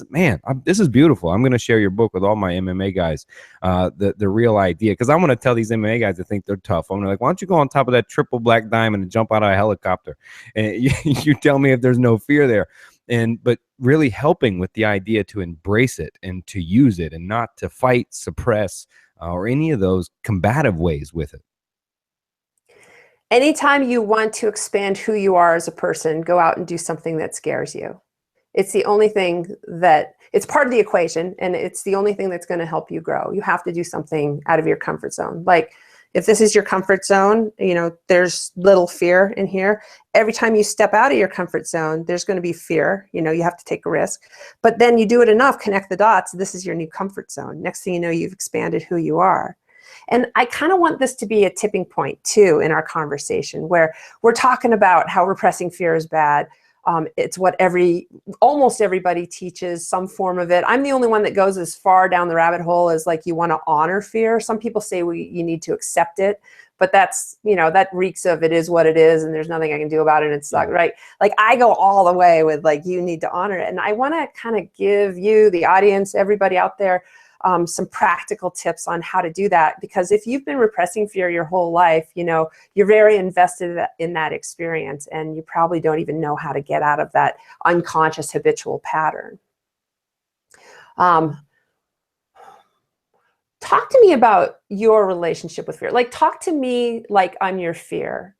This is beautiful. I'm going to share your book with all my MMA guys, the real idea, because I want to tell these MMA guys that think they're tough. I'm like, why don't you go on top of that triple black diamond and jump out of a helicopter, and you tell me if there's no fear there. But really helping with the idea to embrace it and to use it, and not to fight, suppress, or any of those combative ways with it. Anytime you want to expand who you are as a person, go out and do something that scares you. It's the only thing it's part of the equation, and it's the only thing that's going to help you grow. You have to do something out of your comfort zone. Like if this is your comfort zone, there's little fear in here. Every time you step out of your comfort zone, there's going to be fear. You have to take a risk, but then you do it enough, connect the dots. This is your new comfort zone. Next thing you know, you've expanded who you are. And I kind of want this to be a tipping point too in our conversation, where we're talking about how repressing fear is bad. It's what almost everybody teaches, some form of it. I'm the only one that goes as far down the rabbit hole as like you want to honor fear. Some people say you need to accept it, but that's, that reeks of it is what it is and there's nothing I can do about it. It's not right. Like I go all the way with like, you need to honor it. And I want to kind of give you, the audience, everybody out there, some practical tips on how to do that. Because if you've been repressing fear your whole life, you're very invested in that experience, and you probably don't even know how to get out of that unconscious habitual pattern. Talk to me about your relationship with fear. Like, talk to me like I'm your fear.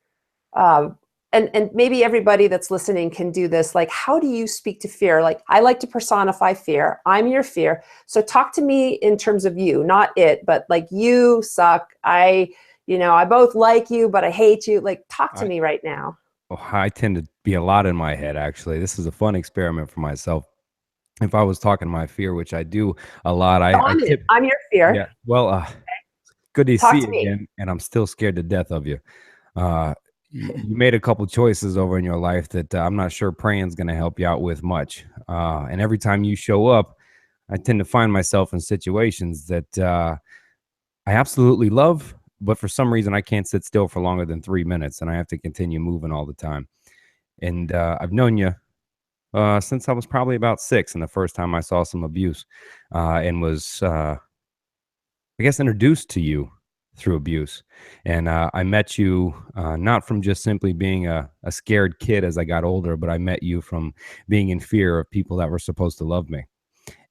And maybe everybody that's listening can do this. Like, how do you speak to fear? Like, I like to personify fear. I'm your fear. So talk to me in terms of you, not it, but like, you suck. I both like you, but I hate you. Like, talk to me right now. I tend to be a lot in my head, actually. This is a fun experiment for myself. If I was talking my fear, which I do a lot, I'm your fear. Yeah. Well, good to Talk see to you me. again, and I'm still scared to death of you. You made a couple choices over in your life that I'm not sure praying's going to help you out with much. And every time you show up, I tend to find myself in situations that I absolutely love, but for some reason I can't sit still for longer than 3 minutes, and I have to continue moving all the time. And I've known you since I was probably about 6, and the first time I saw some abuse, and was, I guess, introduced to you through abuse. And I met you not from just simply being a scared kid as I got older, but I met you from being in fear of people that were supposed to love me.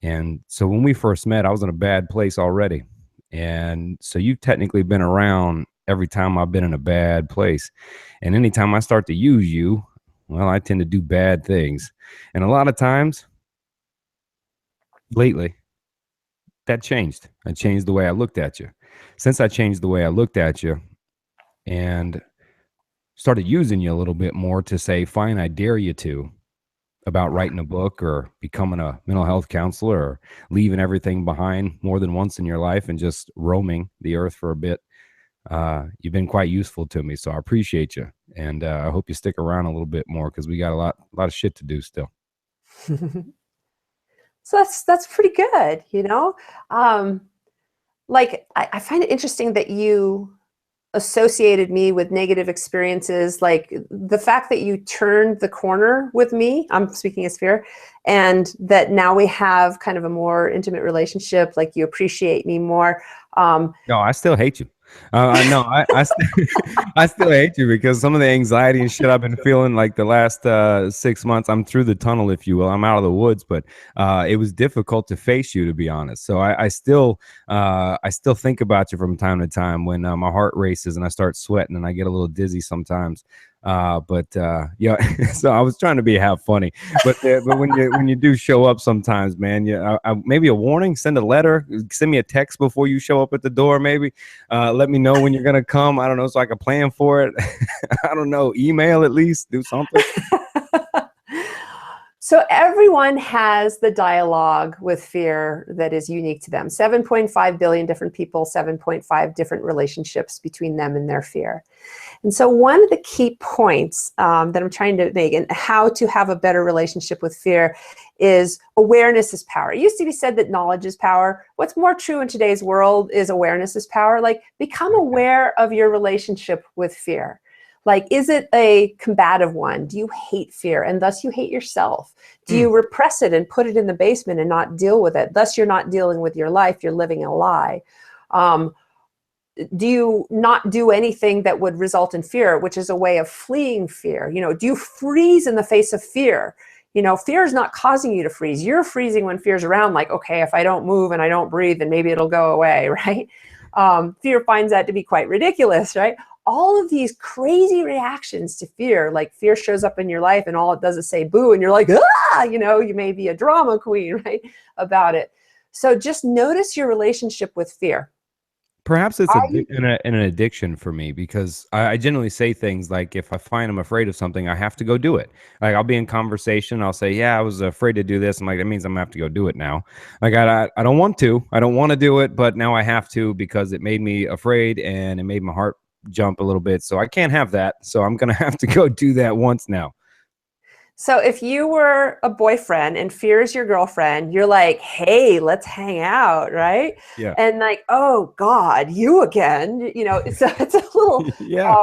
And so when we first met, I was in a bad place already. And so you've technically been around every time I've been in a bad place. And anytime I start to use you, well, I tend to do bad things. And a lot of times lately, that changed. I changed the way I looked at you. Since I changed the way I looked at you and started using you a little bit more to say, fine, I dare you to, about writing a book or becoming a mental health counselor or leaving everything behind more than once in your life and just roaming the earth for a bit. You've been quite useful to me, so I appreciate you. And I hope you stick around a little bit more because we got a lot of shit to do still. So that's pretty good, you know? Like I find it interesting that you associated me with negative experiences, like the fact that you turned the corner with me, I'm speaking as fear, and that now we have kind of a more intimate relationship, like you appreciate me more. No, I still hate you. No, I still hate you because some of the anxiety and shit I've been feeling like the last 6 months, I'm through the tunnel, if you will. I'm out of the woods, but it was difficult to face you, to be honest. So I still think about you from time to time when my heart races and I start sweating and I get a little dizzy sometimes. Yeah, so I was trying to be half funny, but when you do show up sometimes, man, yeah, maybe a warning, send a letter, send me a text before you show up at the door, maybe. Let me know when you're gonna come. I don't know, so I can plan for it. I don't know, email at least, do something. So everyone has the dialogue with fear that is unique to them. 7.5 billion different people, 7.5 different relationships between them and their fear. And so one of the key points that I'm trying to make and how to have a better relationship with fear is awareness is power. It used to be said that knowledge is power. What's more true in today's world is awareness is power. Like, become aware of your relationship with fear. Like, is it a combative one? Do you hate fear and thus you hate yourself? Do you repress it and put it in the basement and not deal with it? Thus you're not dealing with your life, you're living a lie. Do you not do anything that would result in fear, which is a way of fleeing fear? You know, do you freeze in the face of fear? You know, fear is not causing you to freeze. You're freezing when fear's around, like, okay, if I don't move and I don't breathe, then maybe it'll go away, right? Fear finds that to be quite ridiculous, right? All of these crazy reactions to fear, like fear shows up in your life and all it does is say boo, and you're like, ah, you know, you may be a drama queen, right, about it. So just notice your relationship with fear. Perhaps it's an addiction for me because I generally say things like, if I find I'm afraid of something, I have to go do it. Like, I'll be in conversation, I'll say, yeah, I was afraid to do this. I'm like, that means I'm gonna have to go do it now. Like, I don't want to. I don't want to do it, but now I have to because it made me afraid and it made my heart jump a little bit. So I can't have that. So I'm gonna have to go do that once now. So if you were a boyfriend and fear is your girlfriend, you're like, hey, let's hang out, right? Yeah. And like, oh God, you again. You know, it's a little Yeah.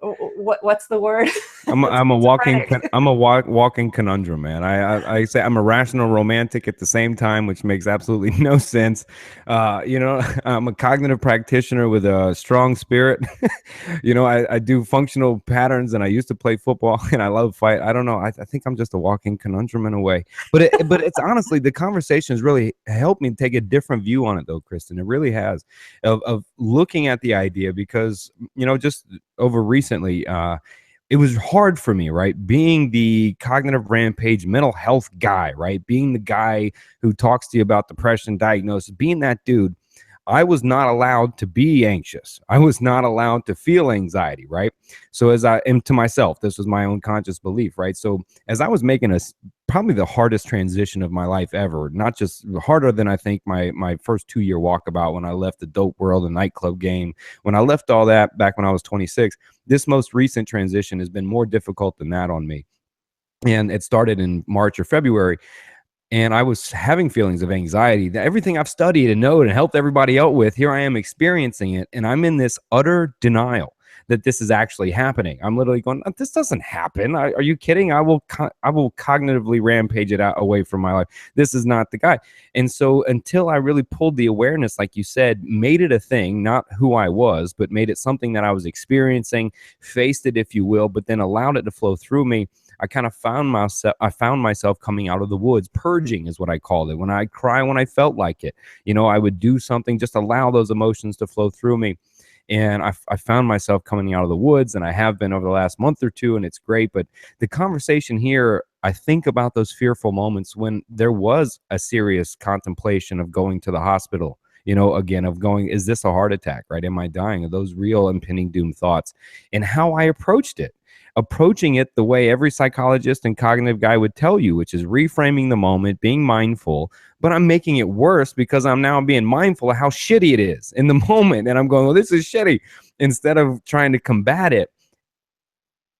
what's the word? I'm a walking conundrum, man. I say I'm a rational romantic at the same time, which makes absolutely no sense. I'm a cognitive practitioner with a strong spirit. I do functional patterns, and I used to play football, and I love fight. I don't know. I think I'm just a walking conundrum in a way. But it's honestly, the conversation has really helped me take a different view on it, though, Kristen. It really has, of looking at the idea because just over recently, it was hard for me, right? Being the cognitive rampage mental health guy, right? Being the guy who talks to you about depression diagnosis, being that dude, I was not allowed to be anxious. I was not allowed to feel anxiety, right? So as I am to myself, this was my own conscious belief, right? So as I was making probably the hardest transition of my life ever, not just harder than I think my first 2-year walkabout when I left the dope world and nightclub game, when I left all that back when I was 26, this most recent transition has been more difficult than that on me. And it started in March or February. And I was having feelings of anxiety that everything I've studied and known and helped everybody out with, here I am experiencing it. And I'm in this utter denial that this is actually happening. I'm literally going, this doesn't happen. Are you kidding? I will cognitively rampage it out away from my life. This is not the guy. And so until I really pulled the awareness, like you said, made it a thing, not who I was, but made it something that I was experiencing, faced it, if you will, but then allowed it to flow through me. I kind of found myself coming out of the woods. Purging is what I called it. When I cry, when I felt like it, I would do something, just allow those emotions to flow through me. And I found myself coming out of the woods, and I have been over the last month or two, and it's great. But the conversation here, I think about those fearful moments when there was a serious contemplation of going to the hospital, again, of going, is this a heart attack, right? Am I dying? Of those real impending doom thoughts, and how I approaching it the way every psychologist and cognitive guy would tell you, which is reframing the moment, being mindful. But I'm making it worse because I'm now being mindful of how shitty it is in the moment. And I'm going, well, this is shitty, instead of trying to combat it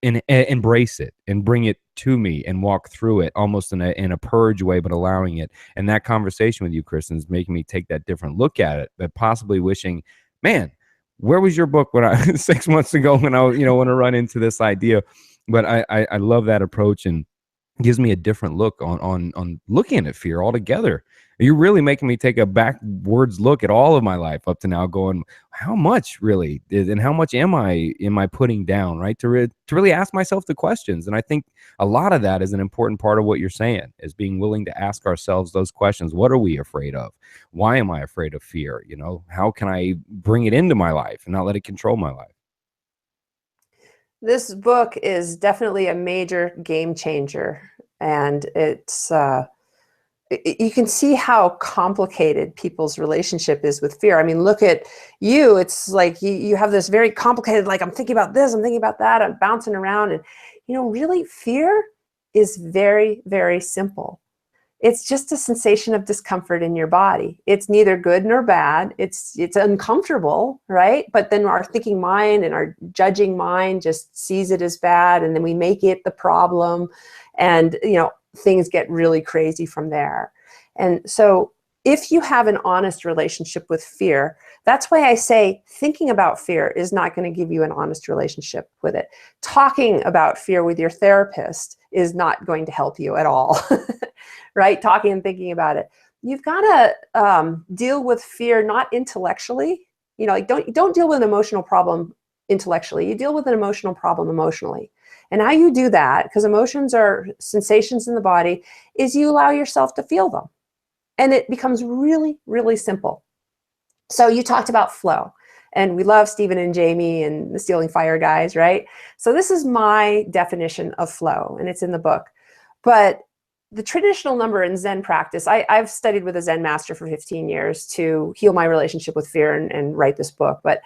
and embrace it and bring it to me and walk through it almost in a purge way, but allowing it. And that conversation with you, Kristen, is making me take that different look at it, but possibly wishing, man, where was your book when I 6 months ago when I want to run into this idea? But I love that approach, and gives me a different look on looking at fear altogether. You're really making me take a backwards look at all of my life up to now, going, how much really is, and how much am I putting down, right? To really ask myself the questions. And I think a lot of that is an important part of what you're saying, is being willing to ask ourselves those questions. What are we afraid of? Why am I afraid of fear? How can I bring it into my life and not let it control my life? This book is definitely a major game changer, and you can see how complicated people's relationship is with fear. I mean, look at you. It's like you have this very complicated, like, I'm thinking about this, I'm thinking about that, I'm bouncing around. And, really, fear is very, very simple. It's just a sensation of discomfort in your body. It's neither good nor bad. It's uncomfortable, right? But then our thinking mind and our judging mind just sees it as bad, and then we make it the problem, and things get really crazy from there. And so if you have an honest relationship with fear, that's why I say thinking about fear is not going to give you an honest relationship with it. Talking about fear with your therapist is not going to help you at all, right? Talking and thinking about it. You've got to deal with fear not intellectually. Like don't deal with an emotional problem intellectually. You deal with an emotional problem emotionally. And how you do that, because emotions are sensations in the body, is you allow yourself to feel them. And it becomes really, really simple. So you talked about flow, and we love Stephen and Jamie and the Stealing Fire guys, right? So this is my definition of flow, and it's in the book. But the traditional number in Zen practice, I've studied with a Zen master for 15 years to heal my relationship with fear and write this book. But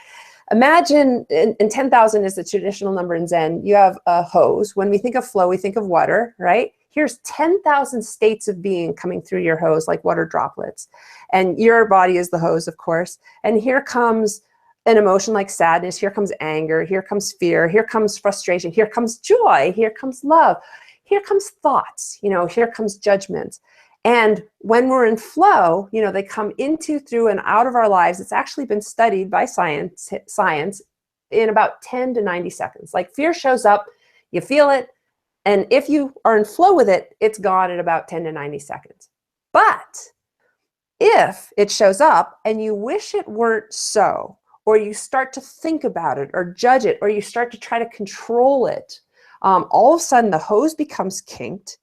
imagine, and 10,000 is the traditional number in Zen, you have a hose. When we think of flow, we think of water, right? Here's 10,000 states of being coming through your hose like water droplets. And your body is the hose, of course. And here comes an emotion like sadness. Here comes anger. Here comes fear. Here comes frustration. Here comes joy. Here comes love. Here comes thoughts. Here comes judgment. And when we're in flow, they come into, through, and out of our lives. It's actually been studied by science in about 10 to 90 seconds. Like, fear shows up, you feel it, and if you are in flow with it, it's gone in about 10 to 90 seconds. But if it shows up and you wish it weren't so, or you start to think about it or judge it, or you start to try to control it, all of a sudden the hose becomes kinked.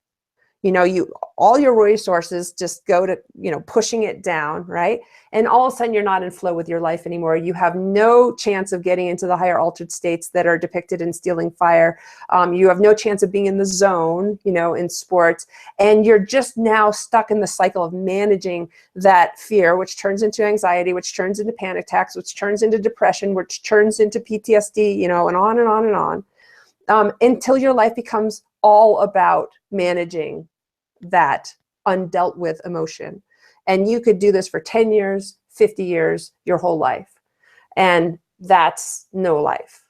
All your resources just go to, pushing it down, right? And all of a sudden you're not in flow with your life anymore. You have no chance of getting into the higher altered states that are depicted in Stealing Fire. You have no chance of being in the zone, in sports. And you're just now stuck in the cycle of managing that fear, which turns into anxiety, which turns into panic attacks, which turns into depression, which turns into PTSD, and on and on and on, until your life becomes all about managing that undealt with emotion. And you could do this for 10 years, 50 years, your whole life. And that's no life.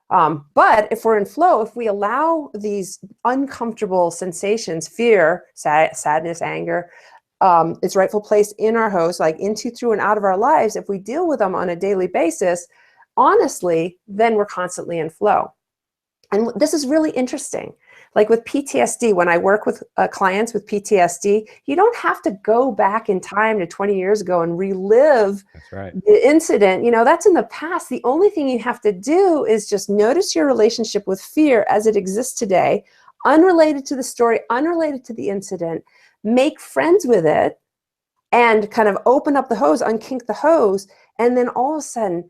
But if we're in flow, if we allow these uncomfortable sensations, fear, sadness, anger, its rightful place in our hose, like into, through, and out of our lives, if we deal with them on a daily basis, honestly, then we're constantly in flow. And this is really interesting. Like with PTSD, when I work with clients with PTSD, you don't have to go back in time to 20 years ago and relive That's right. the incident. You know, that's in the past. The only thing you have to do is just notice your relationship with fear as it exists today, unrelated to the story, unrelated to the incident, make friends with it, and kind of open up the hose, unkink the hose. And then all of a sudden,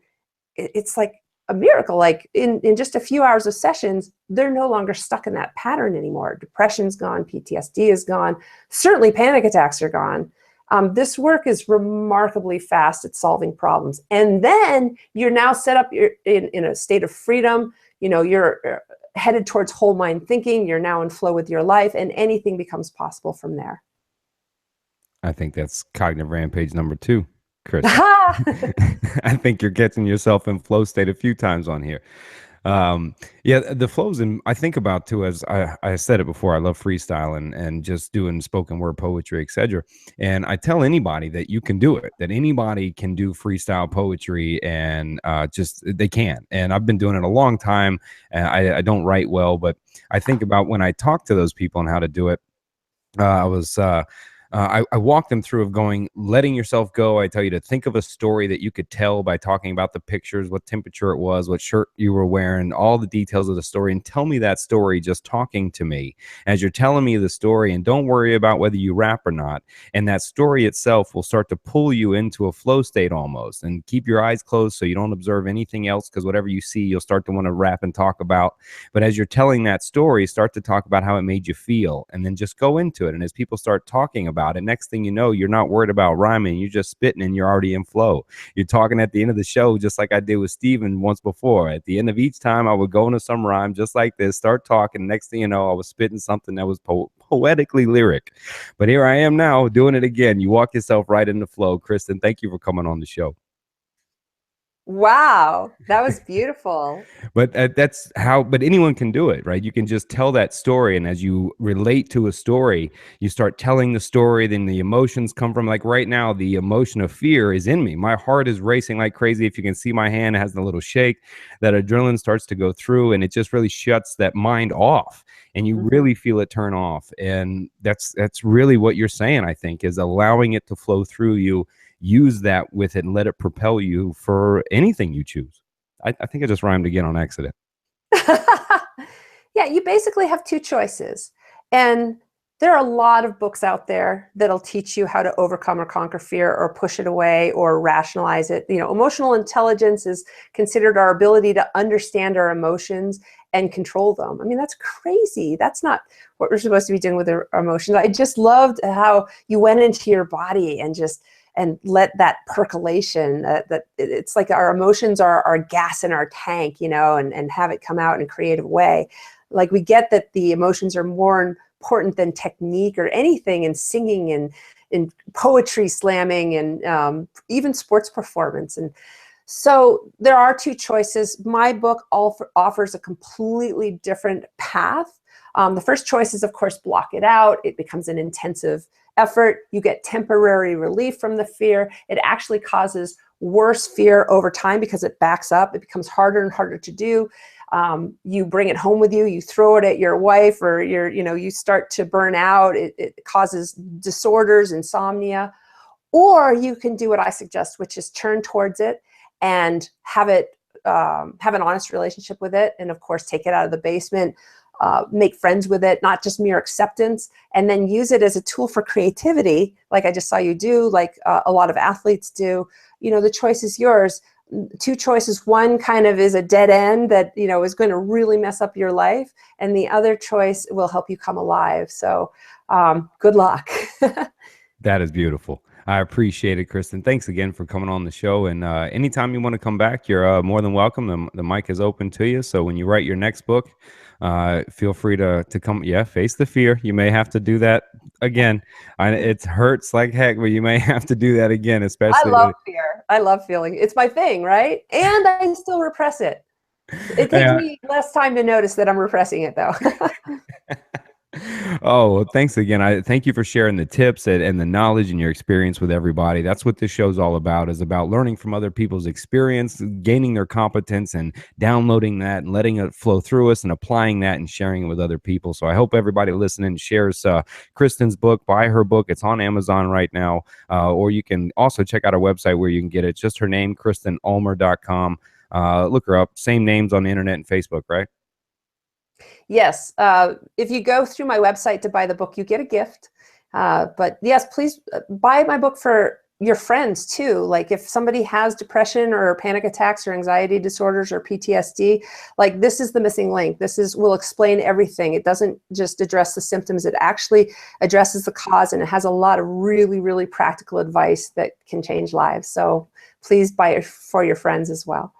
it's like a miracle. Like in just a few hours of sessions, they're no longer stuck in that pattern anymore. Depression's gone, PTSD is gone, certainly panic attacks are gone. This work is remarkably fast at solving problems. And then you're now set up in a state of freedom. You know, you're headed towards whole mind thinking. You're now in flow with your life, and anything becomes possible from there. I think that's cognitive rampage number 2, Chris. I think you're getting yourself in flow state a few times on here. Yeah, the flows, and I think about too, as I said it before, I love freestyle and just doing spoken word poetry, etc. And I tell anybody that you can do it, that anybody can do freestyle poetry, and just they can. And I've been doing it a long time. I don't write well, but I think about when I talk to those people and how to do it. I walk them through of going, letting yourself go. I tell you to think of a story that you could tell by talking about the pictures, what temperature it was, what shirt you were wearing, all the details of the story, and tell me that story just talking to me as you're telling me the story. And don't worry about whether you rap or not. And that story itself will start to pull you into a flow state almost. And keep your eyes closed so you don't observe anything else, because whatever you see, you'll start to want to rap and talk about. But as you're telling that story, start to talk about how it made you feel, and then just go into it. And as people start talking about it, next thing you know, you're not worried about rhyming, you're just spitting and you're already in flow. You're talking at the end of the show, just like I did with Steven once before. At the end of each time, I would go into some rhyme just like this, start talking. Next thing you know, I was spitting something that was poetically lyric. But here I am now doing it again. You walk yourself right into flow. Kristen, thank you for coming on the show. Wow, that was beautiful. But that's how, but anyone can do it, right? You can just tell that story. And as you relate to a story, you start telling the story, then the emotions come from, like right now, the emotion of fear is in me. My heart is racing like crazy. If you can see my hand, it has a little shake. That adrenaline starts to go through, and it just really shuts that mind off. And you really feel it turn off. And that's really what you're saying, I think, is allowing it to flow through you. Use that with it and let it propel you for anything you choose. I think I just rhymed again on accident. Yeah, you basically have two choices. And there are a lot of books out there that'll teach you how to overcome or conquer fear or push it away or rationalize it. You know, emotional intelligence is considered our ability to understand our emotions and control them. I mean, that's crazy. That's not what we're supposed to be doing with our emotions. I just loved how you went into your body and let that percolation, that it's like our emotions are gas in our tank, you know, and have it come out in a creative way. Like we get that the emotions are more important than technique or anything in singing and in poetry slamming and even sports performance. And so there are two choices. My book offers a completely different path. The first choice is, of course, block it out. It becomes an intensive effort. You get temporary relief from the fear. It actually causes worse fear over time because it backs up. It becomes harder and harder to do. You bring it home with you. You throw it at your wife, or you start to burn out. It causes disorders, insomnia. Or you can do what I suggest, which is turn towards it and have an honest relationship with it. And of course, take it out of the basement. Make friends with it, not just mere acceptance, and then use it as a tool for creativity, like I just saw you do, like a lot of athletes do. You know, the choice is yours. Two choices. One kind of is a dead end that, you know, is going to really mess up your life, and the other choice will help you come alive. So good luck. That is beautiful. I appreciate it, Kristen. Thanks again for coming on the show. And anytime you want to come back, you're more than welcome. The mic is open to you. So when you write your next book, feel free to come. Yeah, face the fear. You may have to do that again. It hurts like heck, but you may have to do that again, especially. I love fear. I love feeling. It's my thing, right? And I still repress it. It takes me less time to notice that I'm repressing it, though. Oh, well, thanks again. I thank you for sharing the tips and the knowledge and your experience with everybody. That's what this show's all about, is about learning from other people's experience, gaining their competence and downloading that and letting it flow through us and applying that and sharing it with other people. So I hope everybody listening shares Kristen's book, buy her book. It's on Amazon right now. Or you can also check out our website where you can get it. It's just her name, KristenUlmer.com. Look her up. Same names on the internet and Facebook, right? Yes, if you go through my website to buy the book, you get a gift. But yes, please buy my book for your friends too. Like if somebody has depression or panic attacks or anxiety disorders or PTSD, like this is the missing link. Will explain everything. It doesn't just address the symptoms. It actually addresses the cause, and it has a lot of really, really practical advice that can change lives. So please buy it for your friends as well.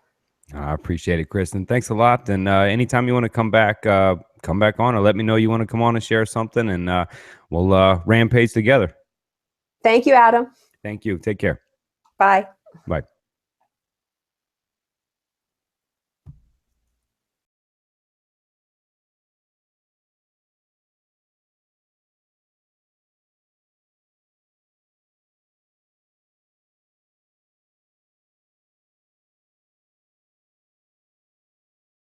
I appreciate it, Kristen. Thanks a lot. And anytime you want to come back on, or let me know you want to come on and share something, and we'll rampage together. Thank you, Adam. Thank you. Take care. Bye. Bye.